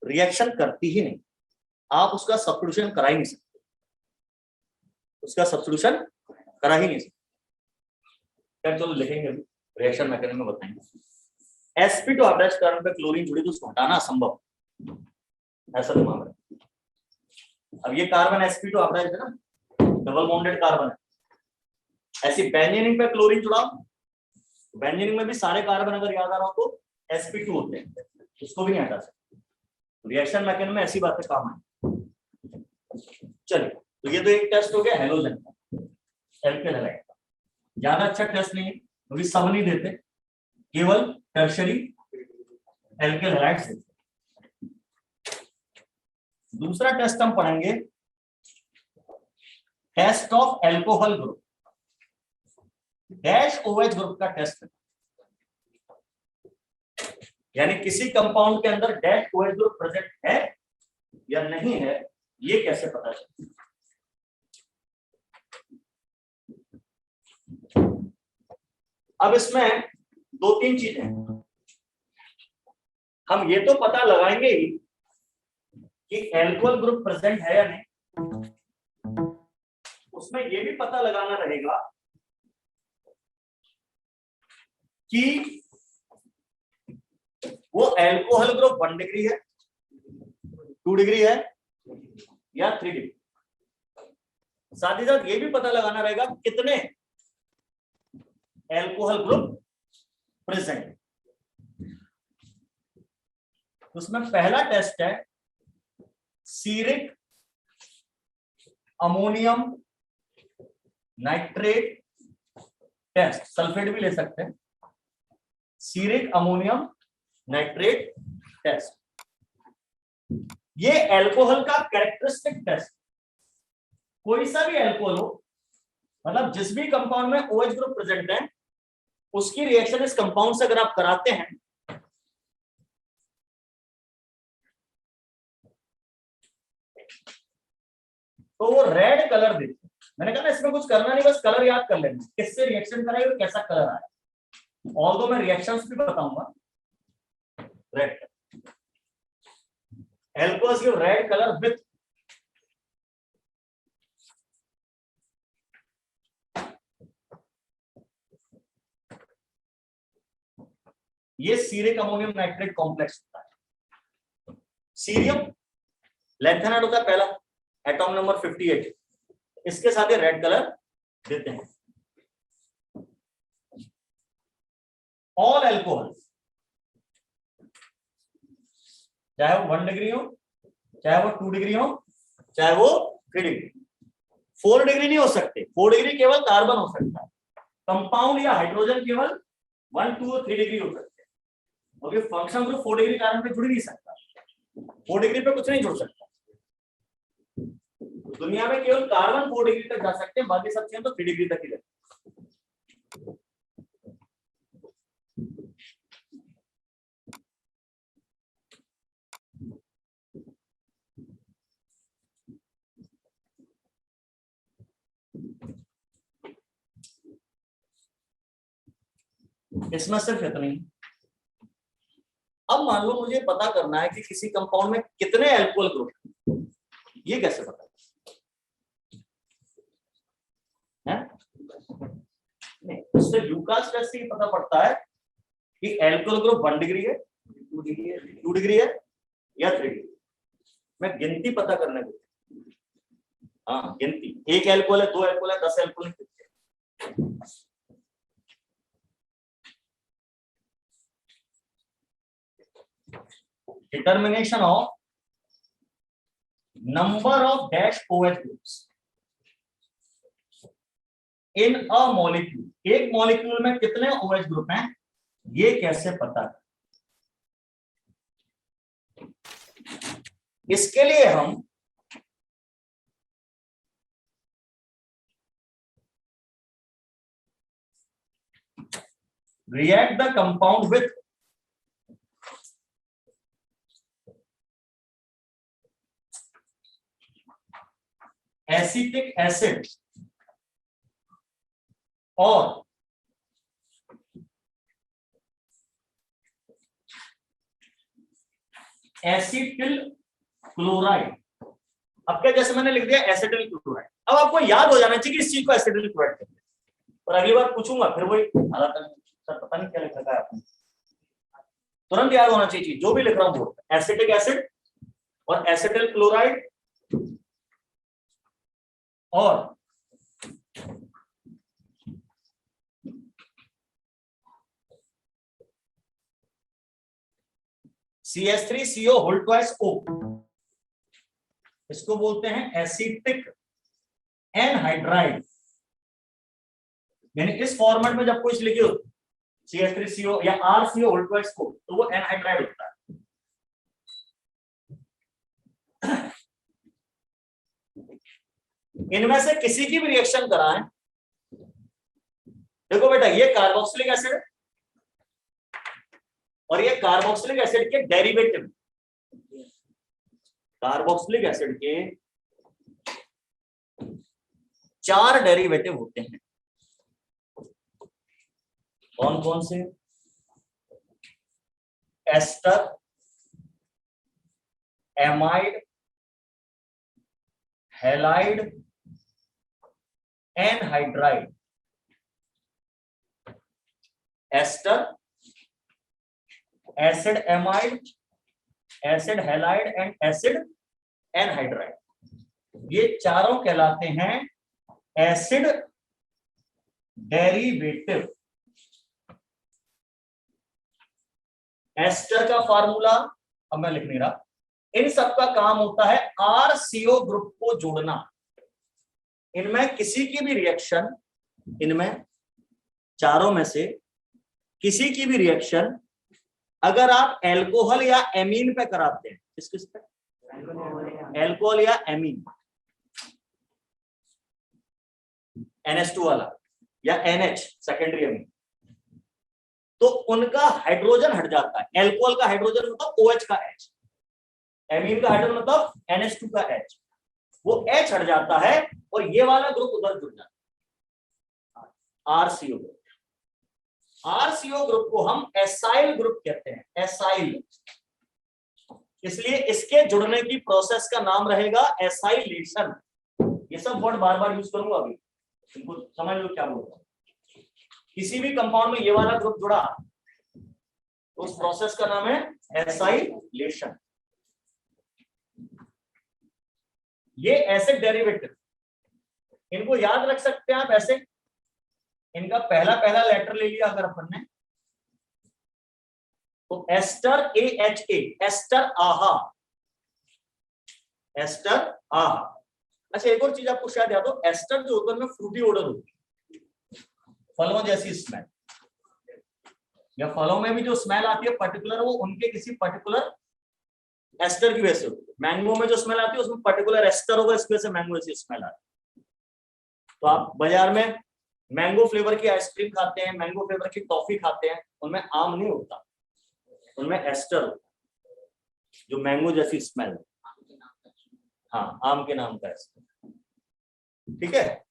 रिएक्शन करती ही नहीं, आप उसका सब्स्टिट्यूशन करा ही नहीं सकते, उसका सब्स्टिट्यूशन करा ही नहीं सकते। चलो लिखेंगे, रिएक्शन मैकेनिज्म बताएंगे। sp2 हाइब्रिडाइज्ड कार्बन पे क्लोरीन जुड़ी तो उसको हटाना असंभव, ऐसा दिमाग है। अब ये कार्बन sp2 हाइब्रिडाइज्ड है ना, डबल बॉन्डेड कार्बन है। ऐसी बेंजीन पे क्लोरीन जुड़ाओ, बेंजीन में भी सारे कार्बन अगर याद आ रहा हो तो sp2 होते हैं, उसको भी नहीं हटा सकते। रिएक्शन मैकेनिज्म में ऐसी बातें काम आए। चलिए, तो ये तो एक टेस्ट हो गया हेलोजन का, एल्किल हैलाइड का। ज्यादा अच्छा टेस्ट नहीं है क्योंकि सब नहीं देते, केवल टर्शियरी एल्किल हैलाइड से। दूसरा टेस्ट हम पढ़ेंगे test of alcohol group, dash OH group का टेस्ट है। यानी किसी कंपाउंड के अंदर डैश OH ग्रुप प्रेजेंट है या नहीं है, ये कैसे पता चले? अब इसमें 2-3 चीजें हैं। हम ये तो पता लगाएंगे ही कि एल्कोहल ग्रुप प्रेजेंट है या नहीं, उसमें ये भी पता लगाना रहेगा कि वो एल्कोहल ग्रुप 1 डिग्री है, 2 डिग्री है या 3 डिग्री। साथ ही साथ ये भी पता लगाना रहेगा कितने एल्कोहल ग्रुप प्रेजेंट। उसमें पहला टेस्ट है Seric ammonium nitrate test, sulphate भी ले सकते हैं। सीरिक अमोनियम नाइट्रेट टेस्ट, ये एल्कोहल का कैरेक्टरिस्टिक टेस्ट। कोई सा भी एल्कोहल हो, मतलब जिस भी कंपाउंड में OH ग्रुप प्रेजेंट है, उसकी रिएक्शन इस कंपाउंड से अगर आप कराते हैं तो वो रेड कलर देते हैं। मैंने कहा ना इसमें कुछ करना नहीं, बस कलर याद कर लेना, किससे रिएक्शन कराई और कैसा कलर आया। ऑल्दो मैं रिएक्शंस भी बताऊंगा। Red alcohols give red colour with ये सीरिक अमोनियम नाइट्रेट कॉम्प्लेक्स होता है। सीरियम लेंथेनाइड होता है पहला, एटॉम नंबर 58, इसके साथ ये रेड कलर देते हैं। ऑल एल्कोहल, चाहे वो 1 डिग्री हो चाहे वो 2 डिग्री हो चाहे वो 3 डिग्री। 4 डिग्री नहीं हो सकते, 4 डिग्री केवल कार्बन हो सकता है, कंपाउंड या हाइड्रोजन केवल 1, 2 और 3 डिग्री हो सकते हैं। और ये फंक्शन ग्रुप 4 डिग्री कार्बन पे जुड़ नहीं सकता, 4 डिग्री पे कुछ नहीं जुड़ सकता। दुनिया में केवल कार्बन 4 डिग्री तक जा सकते हैं, बाकी सब चीजें तो 3 डिग्री तक ही रहती है। इसमें सिर्फ इतना ही। अब मान लो मुझे पता करना है कि किसी कंपाउंड में कितने एल्कोहल ग्रुप हैं, ये कैसे पता है? नहीं, उससे ल्यूकास टेस्ट से पता पड़ता है कि एल्कोहल ग्रुप 1 डिग्री है, 2 डिग्री है या 3 डिग्री। मैं गिनती पता करने को, हाँ गिनती, 1 एल्कोहल है, 2 एल्कोहल है, 10 एल्कोहल है। Determination of number of dash OH groups in a molecule, एक मॉलिक्यूल में कितने OH ग्रुप हैं, ये कैसे पता है? इसके लिए हम react the compound with acetic acid और एसिटिल क्लोराइड। अब क्या, जैसे मैंने लिख दिया एसिटिल क्लोराइड, अब आपको याद हो जाना चाहिए कि इस चीज को एसिटिल क्लोराइड कहते हैं। और अगली बार पूछूंगा फिर वही सर पता नहीं क्या लिख रखा है आपने, तुरंत याद होना चाहिए जो भी लिख रहा हूं बोर्ड पे, एसिटिक एसिड और एसिटिल क्लोराइड और CH3CO होल ट्वाइस O, इसको बोलते हैं एसिटिक एनहाइड्राइड। यानी इस फॉर्मेट में जब कुछ लिखे हो CH3CO या RCO होल ट्वाइस O, तो वो एनहाइड्राइड होता है। इनमें से किसी की भी रिएक्शन कराएं, देखो बेटा ये कार्बोक्सिलिक एसिड और ये कार्बोक्सिलिक एसिड के डेरिवेटिव, कार्बोक्सिलिक एसिड के 4 डेरिवेटिव होते हैं। कौन कौन से? Ester, amide, halide, anhydride. Ester, acid amide, acid halide and acid anhydride, ये चारों कहलाते हैं एसिड डेरिवेटिव। एस्टर का फार्मूला अब मैं लिख नहीं रहा, इन सबका काम होता है RCO ग्रुप को जोड़ना। इनमें किसी की भी रिएक्शन, इनमें चारों में से किसी की भी रिएक्शन अगर आप एल्कोहल या एमीन पे कराते हैं, किस किस पे? एल्कोहल या एमीन, NH2 वाला या NH सेकेंडरी एमीन, तो उनका हाइड्रोजन हट जाता है। एल्कोहल का हाइड्रोजन मतलब OH का H, एमीन का हाइड्रोजन मतलब NH2 का H, वो H हट जाता है और ये वाला ग्रुप उधर जुड़ जाता है, RCO ग्रुप। RCO ग्रुप को हम एसाइल ग्रुप कहते हैं, एसाइल। इसलिए इसके जुड़ने की प्रोसेस का नाम रहेगा एसाइलेशन। ये सब वर्ड बार बार यूज करूंगा, अभी इनको समझ लो क्या बोल रहा हूं। किसी भी कंपाउंड में ये वाला ग्रुप जुड़ा तो उस प्रोसेस का नाम है एसाइलेशन। ये एसिड डेरिवेटिव, इनको याद रख सकते हैं आप ऐसे। इनका पहला पहला लेटर ले लिया अगर अपन ने, तो एस्टर AHA, एस्टर आहा, एस्टर आहा। अच्छा एक और चीज आपको शायद याद हो, एस्टर जो होता है उनमें फ्रूटी ऑर्डर होती है, फलों जैसी स्मेल, या फलों में भी जो स्मेल आती है पर्टिकुलर, वो उनके किसी पर्टिकुलर एस्टर की वजह से होती है। मैंगो में जो स्मेल आती है उसमें पर्टिकुलर एस्टर होगा, इस वजह से मैंगो जैसी स्मेल आती है। तो आप बाजार में मैंगो फ्लेवर की आइसक्रीम खाते हैं, मैंगो फ्लेवर की टॉफी खाते हैं, उनमें आम नहीं होता, उनमें एस्टर होता है जो मैंगो जैसी स्मेल, हाँ आम के नाम का एस्टर। ठीक है,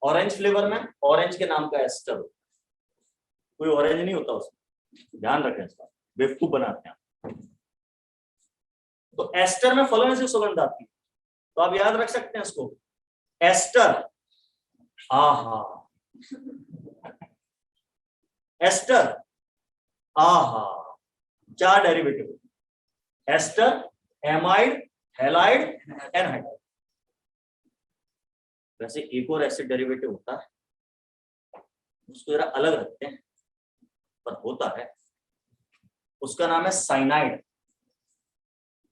ऑरेंज फ्लेवर में ऑरेंज के नाम का एस्टर होता है, कोई ऑरेंज नहीं होता उसमें, ध्यान रखें इसका, बेवकूफ बनाते हैं। तो एस्टर में फलों से सुगंध आती है, तो आप याद रख सकते हैं इसको, एस्टर आहा, एस्टर आहा, चार डेरिवेटिव, एस्टर, एमाइड, हैलाइड, एनहाइड। वैसे एक और एसिड डेरिवेटिव होता है, उसको जरा अलग रखते हैं पर होता है, उसका नाम है साइनाइड,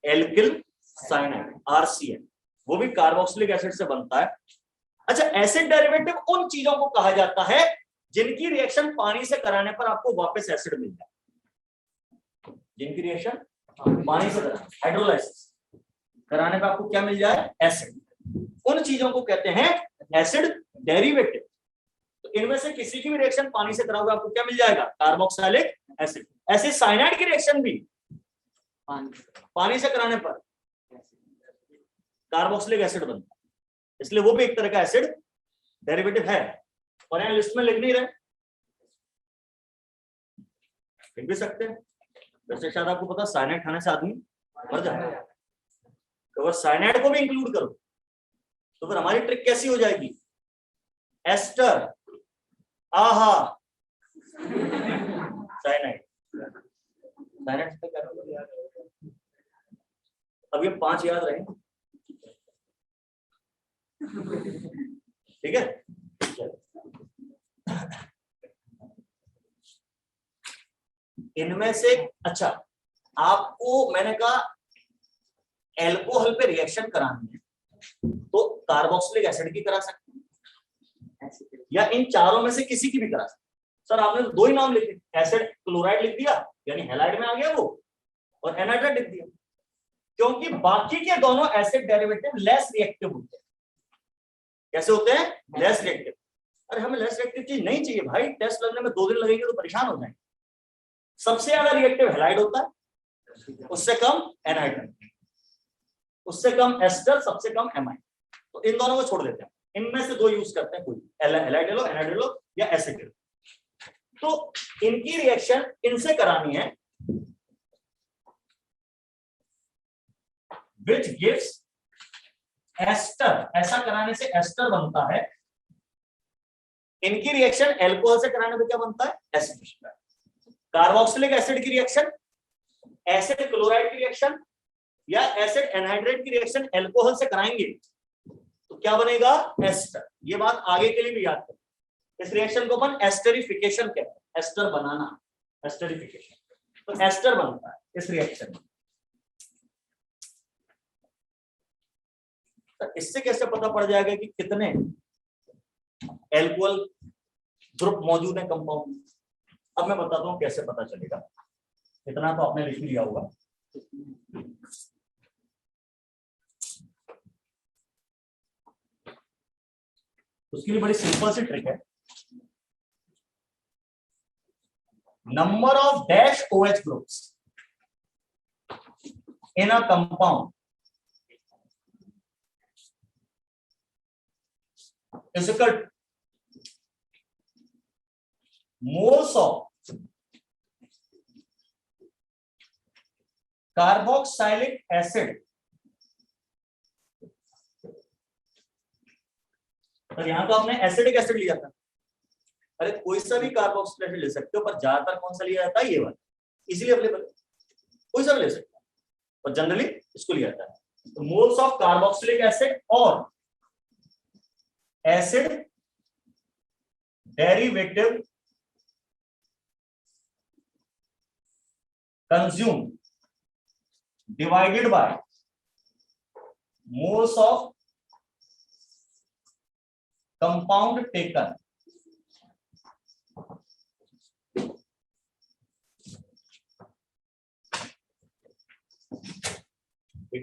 एल्किल साइनाइड, आरसीएन, वो भी कार्बोक्सिलिक एसिड से बनता है। अच्छा एसिड डेरिवेटिव उन चीजों को कहा जाता है जिनकी रिएक्शन पानी से कराने पर आपको वापस एसिड मिल जाए, जिनकी रिएक्शन पानी से हाइड्रोलाइसिस कराने पर आपको क्या मिल जाए, एसिड, उन चीजों को कहते हैं एसिड डेरिवेटिव। तो इनमें से किसी की भी रिएक्शन पानी से कराओगे आपको क्या मिल जाएगा, कार्बोक्सिलिक एसिड। ऐसे साइनाइड की रिएक्शन भी पानी से कराने पर कार्बोक्सिलिक एसिड बनता है, इसलिए वो भी एक तरह का एसिड डेरिवेटिव है, और यहां लिस्ट में लिख नहीं रहे, लिख भी सकते हैं। वैसे शायद आपको पता साइनाइड खाने से आदमी मर जाता है, तो अगर साइनाइड को भी इंक्लूड करो तो फिर हमारी ट्रिक कैसी हो जाएगी, एस्टर आहा साइनाइड, साइनाइड से क्या, अब ये 5 याद रहे, ठीक है। इनमें से अच्छा आपको मैंने कहा एल्कोहल पे रिएक्शन करानी है तो कार्बोक्सिलिक एसिड की करा सकते हैं, या इन चारों में से किसी की भी करा सकते हैं। सर आपने तो 2 ही नाम लिखे, एसिड क्लोराइड लिख दिया यानी हैलाइड में आ गया वो, और एनाइड्राइड लिख दिया, क्योंकि बाकी के दोनों एसिड डेरिवेटिव लेस रिएक्टिव होते हैं। कैसे होते हैं, लेस रिएक्टिव। अरे हमें लेस रिएक्टिव चीज नहीं चाहिए भाई, टेस्ट लगने में 2 दिन लगेंगे तो परेशान हो जाएंगे। सबसे ज्यादा रिएक्टिव हैलाइड होता है, उससे कम एनाइड, उससे कम एस्टर, सबसे कम एमाइड। तो इन दोनों को छोड़ देते हैं, इनमें से 2 यूज करते हैं, कोई हैलाइड ले लो, एनाइड ले लो, या एसिड ले लो। तो इनकी रिएक्शन इनसे करानी है, which gives एस्टर, ऐसा कराने से एस्टर बनता है। इनकी रिएक्शन एल्कोहल से कराने में क्या बनता है, एसिड। कार्बोक्सिलिक एसिड की रिएक्शन एसिड क्लोराइड की रिएक्शन या एसिड एनहाइड्रेट की रिएक्शन एल्कोहल से कराएंगे तो क्या बनेगा, एस्टर। ये बात आगे के लिए भी याद करें, इस रिएक्शन को अपन एस्टरिफिकेशन कहते हैं, एस्टर बनाना, एस्टरिफिकेशन। तो एस्टर बनता है इस रिएक्शन में। इससे कैसे पता पड़ जाएगा कि कितने एल्कोहल ग्रुप मौजूद है कंपाउंड में? अब मैं बताता हूं कैसे पता चलेगा, इतना तो आपने लिख लिया होगा। उसके लिए बड़ी सिंपल सी ट्रिक है, number of dash OH groups in a compound is equal to moles of carboxylic acid। तो यहां तो आपने एसिडिक एसिड लिया था, अरे कोई सा भी कार्बोक्सिलिक एसिड ले सकते हो, पर ज्यादातर कौन सा लिया जाता है, ये वाला, इजीली अवेलेबल, कोई सा भी ले सकते हो, पर जनरली इसको लिया जाता है। तो मोल्स ऑफ कार्बोक्सिलिक एसिड और acid derivative consume divided by moles of compound taken,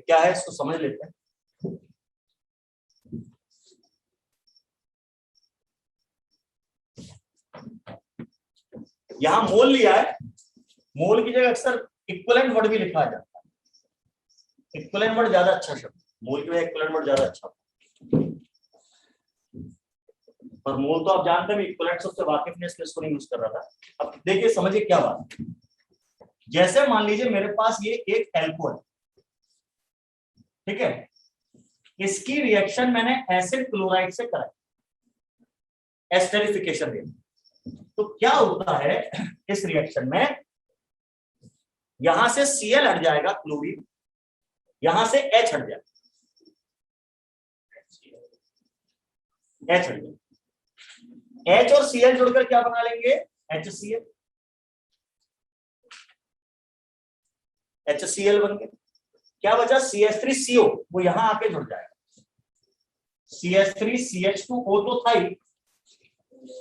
क्या है इसको समझ लेते हैं। यहां मोल लिया है, मोल की जगह अक्सर इक्विवेलेंट वर्ड भी लिखा जाता है। इक्विवेलेंट वर्ड ज्यादा अच्छा शब्द, मोल की वजह इक्विवेलेंट वर्ड ज्यादा अच्छा, पर मोल तो आप जानते हैं इक्विवेलेंट से वाकिफ ने इसलिए इसको नहीं यूज कर रहा था। अब देखिए समझिए क्या बात, जैसे मान लीजिए मेरे पास ये एक एल्कोहल, ठीक है, इसकी रिएक्शन मैंने एसिड क्लोराइड से कराई, एस्टरिफिकेशन रिएक्शन। तो क्या होता है इस रिएक्शन में, यहां से Cl हट जाएगा क्लोरीन, यहां से H हट जाएगा, H हट जाएगा, H और Cl जुड़कर क्या बना लेंगे, HCl, HCl बन गया। क्या बचा, CH3CO, वो यहां आके जुड़ जाएगा, CH3CH2O तो था ही,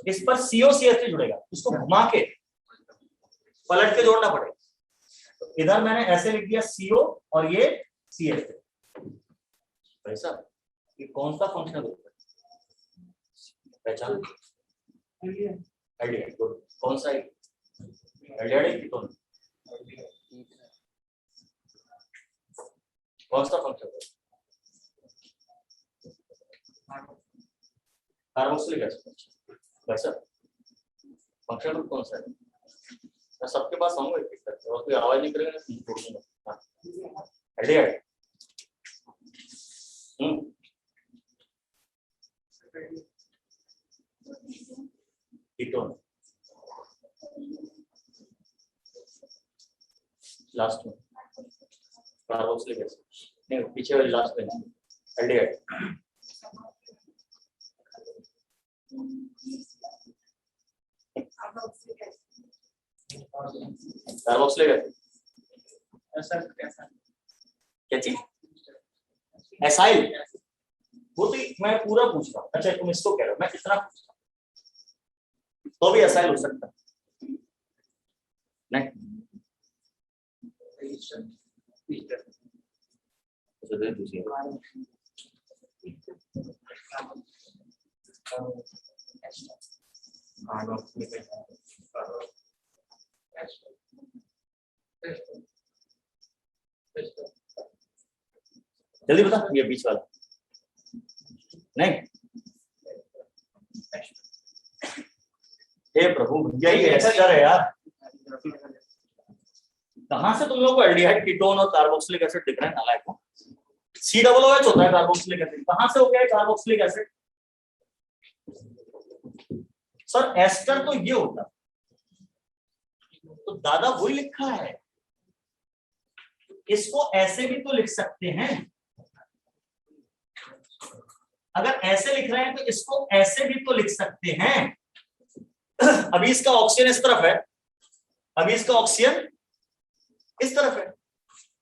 इस पर COCH3 जुड़ेगा, इसको घुमा के पलट के जोड़ना पड़ेगा। तो इधर मैंने ऐसे लिख दिया CO और ये CH3। ऐसा ये कौन सा फंक्शनल ग्रुप है, पहचान, एल्डिहाइड, गुड, कौन सा है, एल्डिहाइड कीटोन, कौन सा फंक्शनल ग्रुप, कार्बोक्सिलिक एसिड, वैसा फंक्शनल ग्रुप कौन सा है, मैं सबके पास आऊंगा एक करके, और कोई आवाज नहीं करेगा तो छोड़ दूंगा। एल्डिहाइड, कीटोन, लास्ट में कार्बोक्सिलिक एसिड, नहीं पीछे वाली लास्ट में एल्डिहाइड, कार्बोक्सिलिक एसिड, क्या चीज, एसाइल, वो तो मैं पूरा पूछ रहा हूँ, अच्छा तुम इसको कह रहे हो, मैं इतना पूछ रहा हूँ, तो भी एसाइल हो सकता है, नहीं जल्दी बता, ये बीच वाला नहीं, हे प्रभु भैया ये ऐसा कर है यार, कहां से तुम लोगों को एल्डिहाइड, कीटोन और कार्बोक्सिलिक एसिड दिख रहे हैं, नालायक को, COOH होता है कार्बोक्सिलिक एसिड, कहां से हो गया कार्बोक्सिलिक एसिड, सर एस्टर तो ये होता, तो दादा वही लिखा है, इसको ऐसे भी तो लिख सकते हैं, अगर ऐसे लिख रहे हैं तो इसको ऐसे भी तो लिख सकते हैं। अभी इसका ऑक्सीजन इस तरफ है, अभी इसका ऑक्सीजन इस तरफ है,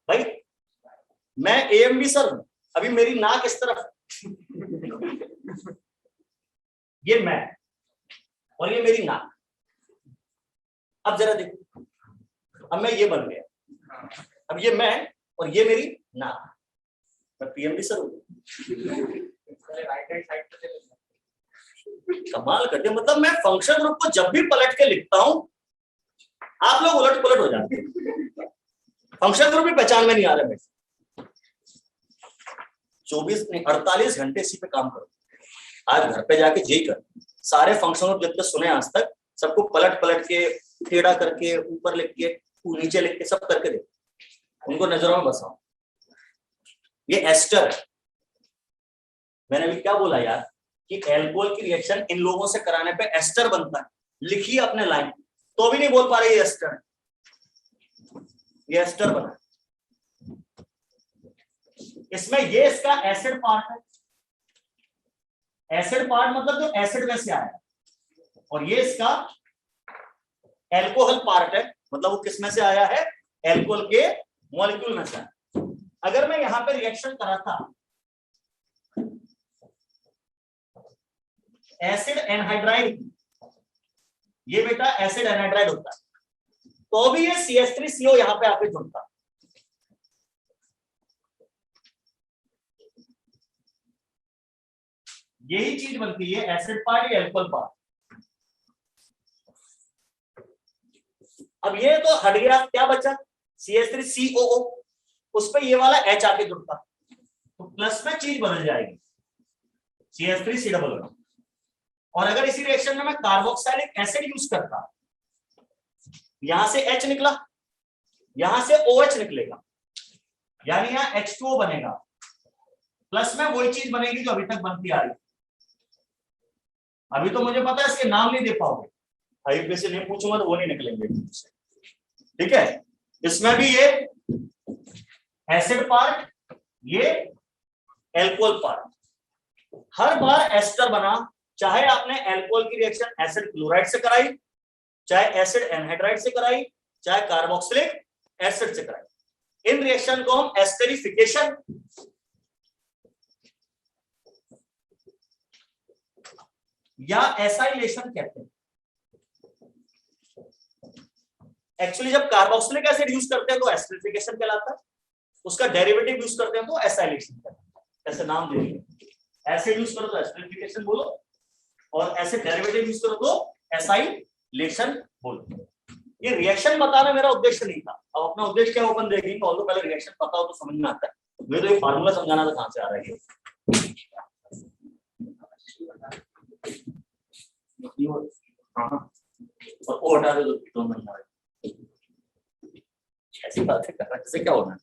भाई मैं AMB सर, अभी मेरी नाक इस तरफ है, ये मैं और ये मेरी नाक, अब जरा देखो, अब मैं ये बन गया, अब ये मैं और ये मेरी नाक, मैं PMB सर हूं, कमाल कर दिया, मतलब मैं फंक्शन ग्रुप को जब भी पलट के लिखता हूं आप लोग उलट पुलट हो जाते हैं, फंक्शन ग्रुप भी पहचान में नहीं आ रहा है। 48 घंटे इसी पे काम करो, आज घर पे जाके यही कर, सारे फंक्शन ग्रुप जितने सुने आज तक सबको पलट पलट के, टेढ़ा करके, ऊपर लिख के, नीचे लिख के, सब करके दे, उनको नजरों में बसाओ। ये एस्टर, मैंने अभी क्या बोला यार कि एल्कोहल की रिएक्शन इन लोगों से कराने पे एस्टर बनता है, लिखिए अपने लाइन, तो भी नहीं बोल पा रहे ये एस्टर है, ये एस्टर बना, इसमें ये इसका एसिड पार्ट है, एसिड पार्ट मतलब जो एसिड में से आया, और ये इसका एल्कोहल पार्ट है, मतलब वो किस में से आया है, एल्कोहल के मॉलिक्यूल में से आया। अगर मैं यहां पे रिएक्शन करा था एसिड एनहाइड्राइड, ये बेटा एसिड एनहाइड्राइड होता है, तो भी ये CH3CO यहां पे आके जुड़ता है। यही चीज बनती है एसिड पार्ट या एल्कोहल पार्ट। अब ये तो हट गया, क्या बचा? CH3COO, उस पे ये वाला H आके जुड़ता, तो प्लस में चीज बदल जाएगी CH3C। और अगर इसी रिएक्शन में मैं कार्बोक्सिलिक एसिड यूज करता, यहां से H निकला, यहां से OH निकलेगा, यानी यहां H2O बनेगा, प्लस में वही चीज बनेगी जो अभी तक बनती आ रही। अभी तो मुझे पता है इसके नाम नहीं दे पाओगे, आईपी से नहीं पूछूंगा तो वो नहीं निकलेंगे, ठीक है। इसमें भी ये एसिड पार्ट, ये एल्कोहल पार्ट, हर बार एस्टर बना, चाहे आपने एल्कोहल की रिएक्शन एसिड क्लोराइड से कराई, चाहे एसिड एनहाइड्राइड से कराई, चाहे कार्बोक्सिलिक एसिड से कराई, इन रिएक्शन को हम एस्टेरिफिकेशन या एसाइलेशन कहते हैं। एक्चुअली जब कार्बोक्सिलिक एसिड यूज करते हैं तो एस्टेरिफिकेशन कहलाता है, उसका डेरिवेटिव यूज करते हैं तो एसाइलेशन कहलाता है। ऐसे नाम दे दिए, एसिड यूज करो तो एस्टेरिफिकेशन बोलो, और ऐसे डेरिवेटिव यूज करो तो एसाइलेशन बोलो। ये रिएक्शन बताना मेरा उद्देश्य नहीं था, अब अपना उद्देश्य क्या ओपन देखेंगे, और तो पहले रिएक्शन पता हो तो समझ में आता है। मुझे तो ये फार्मूला समझाना था कहां से आ रहा है और ओ हटा दे तो नहीं आ रहा। ऐसी बातें कर रहा है, इससे क्या होना है?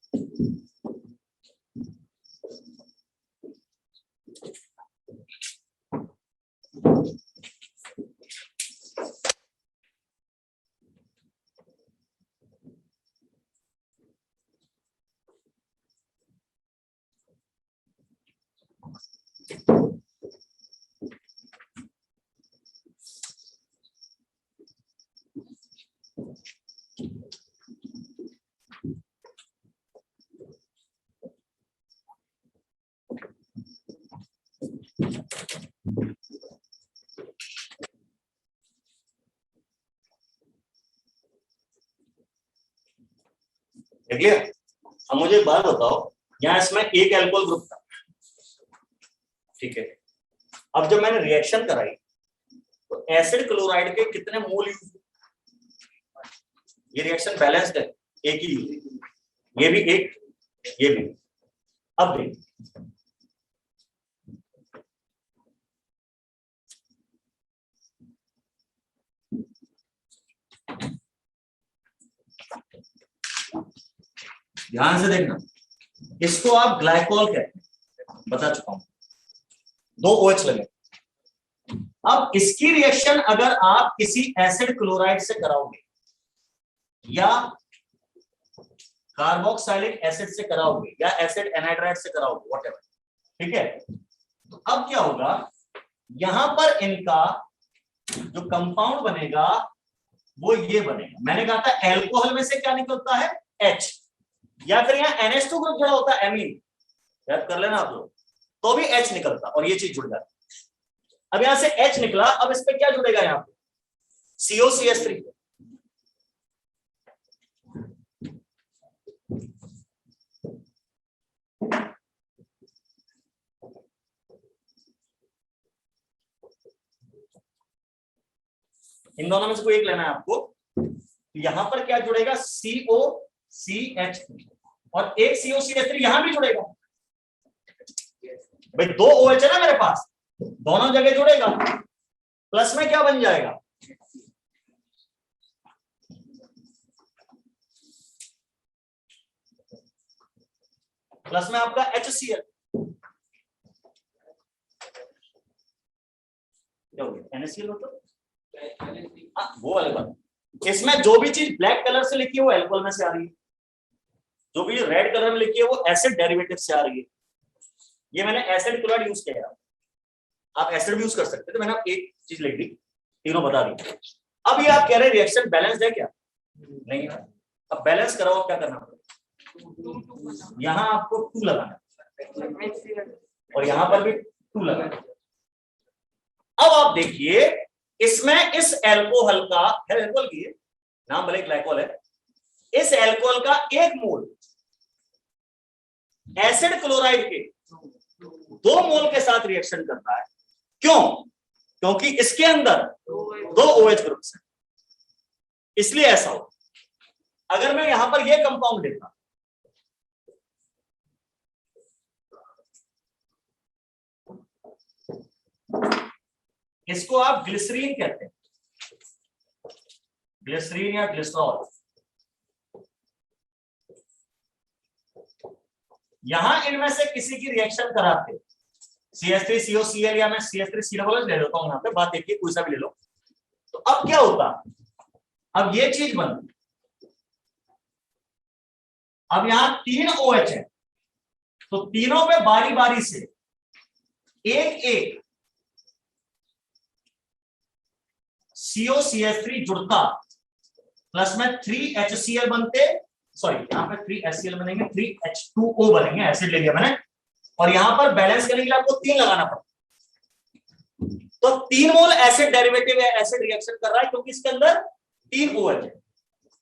क्लियर? अब मुझे एक बात बताओ, यहाँ इसमें एक एल्कोहल ग्रुप था, ठीक है। अब जब मैंने रिएक्शन कराई तो एसिड क्लोराइड के कितने मोल यूज हुए? ये रिएक्शन बैलेंस्ड है, एक ही यूज, ये भी एक, ये भी। अब देख, ध्यान से देखना, इसको आप ग्लाइकोल कहते हैं, बता चुका हूं, 2 OH लगे। अब इसकी रिएक्शन अगर आप किसी एसिड क्लोराइड से कराओगे या कार्बोक्सिलिक एसिड से कराओगे या एसिड एनहाइड्राइड से कराओगे, व्हाटएवर, ठीक है, तो अब क्या होगा, यहां पर इनका जो कंपाउंड बनेगा वो ये बनेगा। मैंने कहा था एल्कोहल में से क्या निकलता है? H, या फिर यहाँ NH2 ग्रुप जुड़ा होता है, एमीन, याद कर लेना आप लोग, तो भी H निकलता और ये चीज जुड़ जाती। अब यहां से H निकला, अब इस पे क्या जुड़ेगा? यहाँ पे COCH3। इन दोनों में से कोई एक लेना है आपको। यहां पर क्या जुड़ेगा? COCH3, और एक COCH3 यहां भी जुड़ेगा। भाई 2 OH है ना मेरे पास, दोनों जगह जुड़ेगा, प्लस में क्या बन जाएगा? प्लस में आपका HCl, क्या हो गया? NaCl होता है, वो वाली बात। इसमें जो भी चीज ब्लैक कलर से लिखी है वो एल्कोहल में से आ रही है, जो भी रेड कलर में लिखी है वो एसिड डेरिवेटिव से आ रही है। ये मैंने एसिड क्लोराइड यूज किया, आप एसिड भी यूज कर सकते थे, मैंने एक चीज लिख दी, तीनों बता दी। अब ये आप कह रहे हैं रिएक्शन बैलेंस है क्या? नहीं है। अब बैलेंस कराओ, क्या करना पड़ेगा? यहाँ आपको 2 लगाना और यहाँ पर भी 2 लगाना। अब आप देखिए इसमें इस एल्कोहल का, एल्कोहल की नाम भले ग्लाइकोल है, इस एल्कोहल का 1 मोल एसिड क्लोराइड के 2 मोल के साथ रिएक्शन करता है। क्यों? क्योंकि इसके अंदर 2 OH ग्रुप्स हैं, इसलिए ऐसा हो। अगर मैं यहां पर यह कंपाउंड लेता, इसको आप ग्लिसरीन कहते हैं, ग्लिसरीन या ग्लिसरॉल। यहां इनमें से किसी की रिएक्शन कराते, CH3COCl या मैं CH3COOH ले लेता हूं, यहां पे बात एक ही, कोई सा भी ले लो। तो अब क्या होता, अब ये चीज बनती, अब यहां 3 OH है, तो तीनों पे बारी बारी से एक एक COCH3 जुड़ता, प्लस में 3HCl बनते, सॉरी यहां पे 3HCl बनेंगे, 3H2O बनेंगे, एसिड ले लिया मैंने, और यहां पर बैलेंस करने के लिए आपको 3 लगाना पड़ता। तो 3 मोल एसिड डेरिवेटिव है, एसिड रिएक्शन कर रहा है क्योंकि इसके अंदर 3 OH है।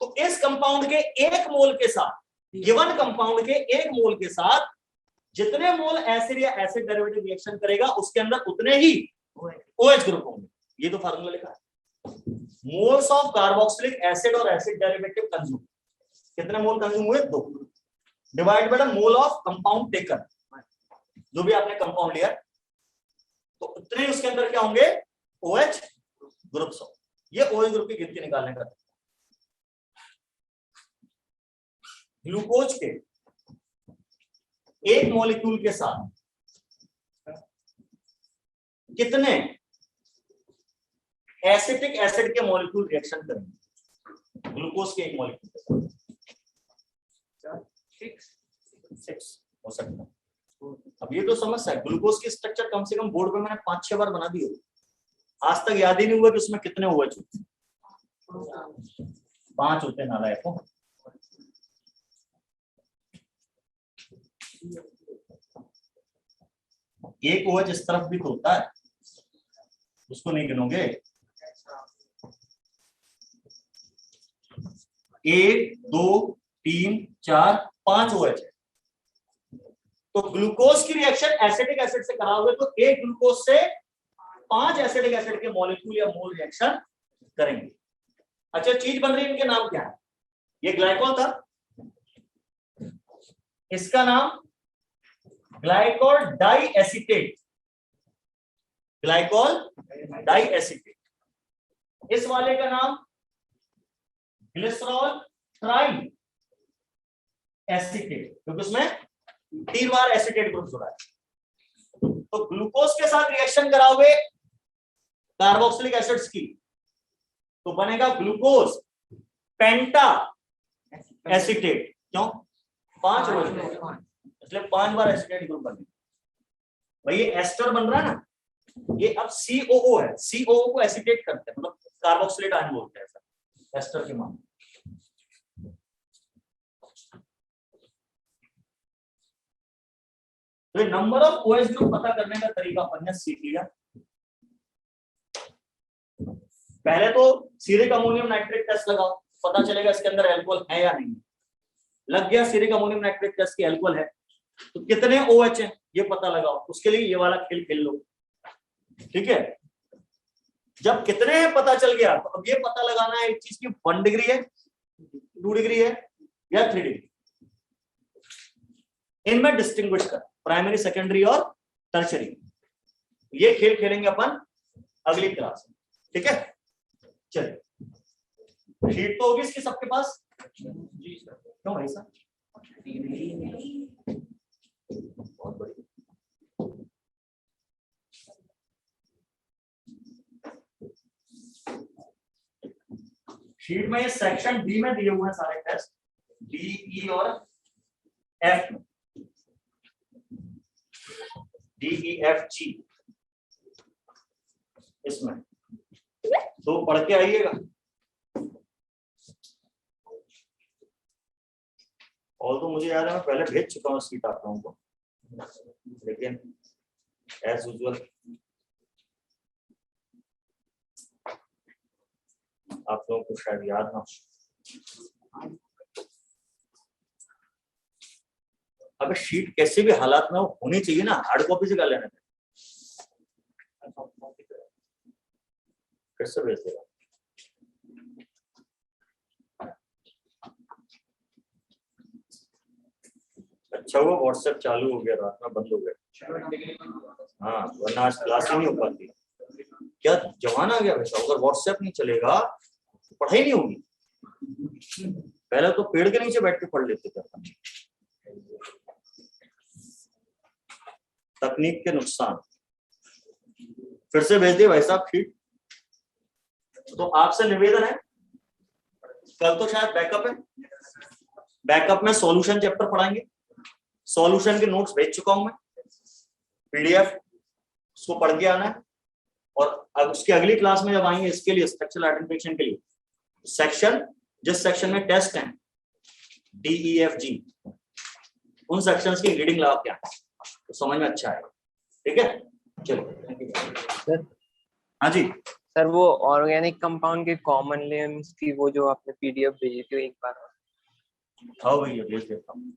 तो इस कंपाउंड के 1 मोल के साथ, गिवन कंपाउंड के 1 मोल के साथ जितने मोल एसिड या एसिड डेरिवेटिव रिएक्शन करेगा उसके अंदर उतने ही OH ग्रुप होंगे। ये तो फार्मूला लिखा है, मोल्स ऑफ कार्बोक्सिलिक एसिड और एसिड डेरिवेटिव कंज्यूम, कितने मोल कंज्यूम हुए? 2, divide by the mole of compound taken, जो भी आपने कंपाउंड लिया तो उतने उसके अंदर क्या होंगे? OH ग्रुप्स हो। ये OH ग्रुप की गिनती निकालने का। ग्लूकोज के 1 मॉलिक्यूल के साथ कितने एसिटिक एसिड के मॉलिक्यूल रिएक्शन करेंगे? ग्लूकोज के 1 मॉलिक्यूल के साथ 6 हो सकता है। अब ये तो समस्या है, ग्लूकोज की स्ट्रक्चर कम से कम बोर्ड पे मैंने 5-6 बार बना दी हो, आज तक याद ही नहीं हुआ कि उसमें कितने OH होते हैं। 5 होते हैं नालायक को। एक OH इस तरफ भी तो होता है, उसको नहीं गिनोगे? 1 2 3 4 5 OH है। तो ग्लूकोज की रिएक्शन एसिटिक एसिड से कराओगे तो एक ग्लूकोज से 5 एसिटिक एसिड के मॉलिक्यूल या मोल रिएक्शन करेंगे। अच्छा, चीज बन रही है, इनके नाम क्या है? ये ग्लाइकोल था, इसका नाम glycol diacetate, glycol diacetate. इस वाले का नाम ग्लिसरॉल ट्राई एसीटेट, क्योंकि उसमें 3 बार एसीटेट ग्रुप जुड़ा है। तो ग्लूकोज के साथ रिएक्शन कराओगे कार्बोक्सिलिक एसिड्स की तो बनेगा ग्लूकोज पेंटा एसीटेट। क्यों? 5 OH, इसलिए 5 बार एसीटेट ग्रुप बनेगा। भाई ये एस्टर बन रहा है ना, ये अब COO है, COO को एसीटेट करते हैं, मतलब कार्बोक्सिलेट आयन बोलते हैं सर एस्टर के मामले। तो ये नंबर ऑफ OH ग्रुप पता करने का तरीका अपन ने सीख लिया। पहले तो सीरिक अमोनियम नाइट्रेट टेस्ट लगाओ, पता चलेगा इसके अंदर एल्कोहल है या नहीं। लग गया सीरिक अमोनियम नाइट्रेट टेस्ट की एल्कोहल है, तो कितने OH है ये पता लगाओ। उसके लिए ये वाला खेल खेल लो, ठीक है। जब कितने हैं पता चल गया, तो अब ये पता लगाना है एक चीज की 1 डिग्री है, 2 डिग्री है या 3 डिग्री। इनमें डिस्टिंग्विश कर प्राइमरी, सेकेंडरी और टर्शरी। ये खेल खेलेंगे अपन अगली क्लास में, ठीक है। चलिए, शीट तो होगी इसकी सबके पास? जी सर। क्यों भाई साहब? बहुत बढ़िया। शीट में ये सेक्शन डी में दिए हुए हैं सारे टेस्ट, डी, ई और एफ, डी, ई, एफ, जी। इसमें तो पढ़ के आइएगा। और तो मुझे याद है मैं पहले भेज चुका हूँ शीट आप लोगों को, लेकिन एज यूजुअल आप लोगों को शायद याद ना हो। अबे शीट कैसे भी हालात में होनी चाहिए ना, हार्ड कॉपी से कर लेना। कैसे भेज देगा? अच्छा हुआ व्हाट्सएप चालू हो गया, रात में बंद हो गया। हाँ वरना आज क्लास ही नहीं हो पाती। क्या जमाना आ गया वैसा, अगर व्हाट्सएप नहीं चलेगा तो पढ़ाई नहीं होगी। पहले तो पेड़ के नीचे बैठ के पढ़ लेते थे। तकनीक के नुकसान। फिर से भेज दिए भाई साहब शीट। तो आपसे निवेदन है, कल तो शायद बैकअप है, बैकअप में सॉल्यूशन चैप्टर पढ़ाएंगे। सॉल्यूशन के नोट्स भेज चुका हूं मैं, पीडीएफ उसको पढ़ के आना है। और अब उसकी अगली क्लास में जब आएंगे इसके लिए स्ट्रक्चरल आइडेंटिफिकेशन के लिए सेक्शन, जिस सेक्शन में टेस्ट है DEFG, उन सेक्शंस की रीडिंग लगा के आना तो समझ में अच्छा आएगा। ठीक है, चलो। सर हाँ जी सर, वो ऑर्गेनिक कंपाउंड के कॉमन नेम्स की वो जो आपने पीडीएफ भेजी थी एक बार। हाँ भैया भेज देता हूँ।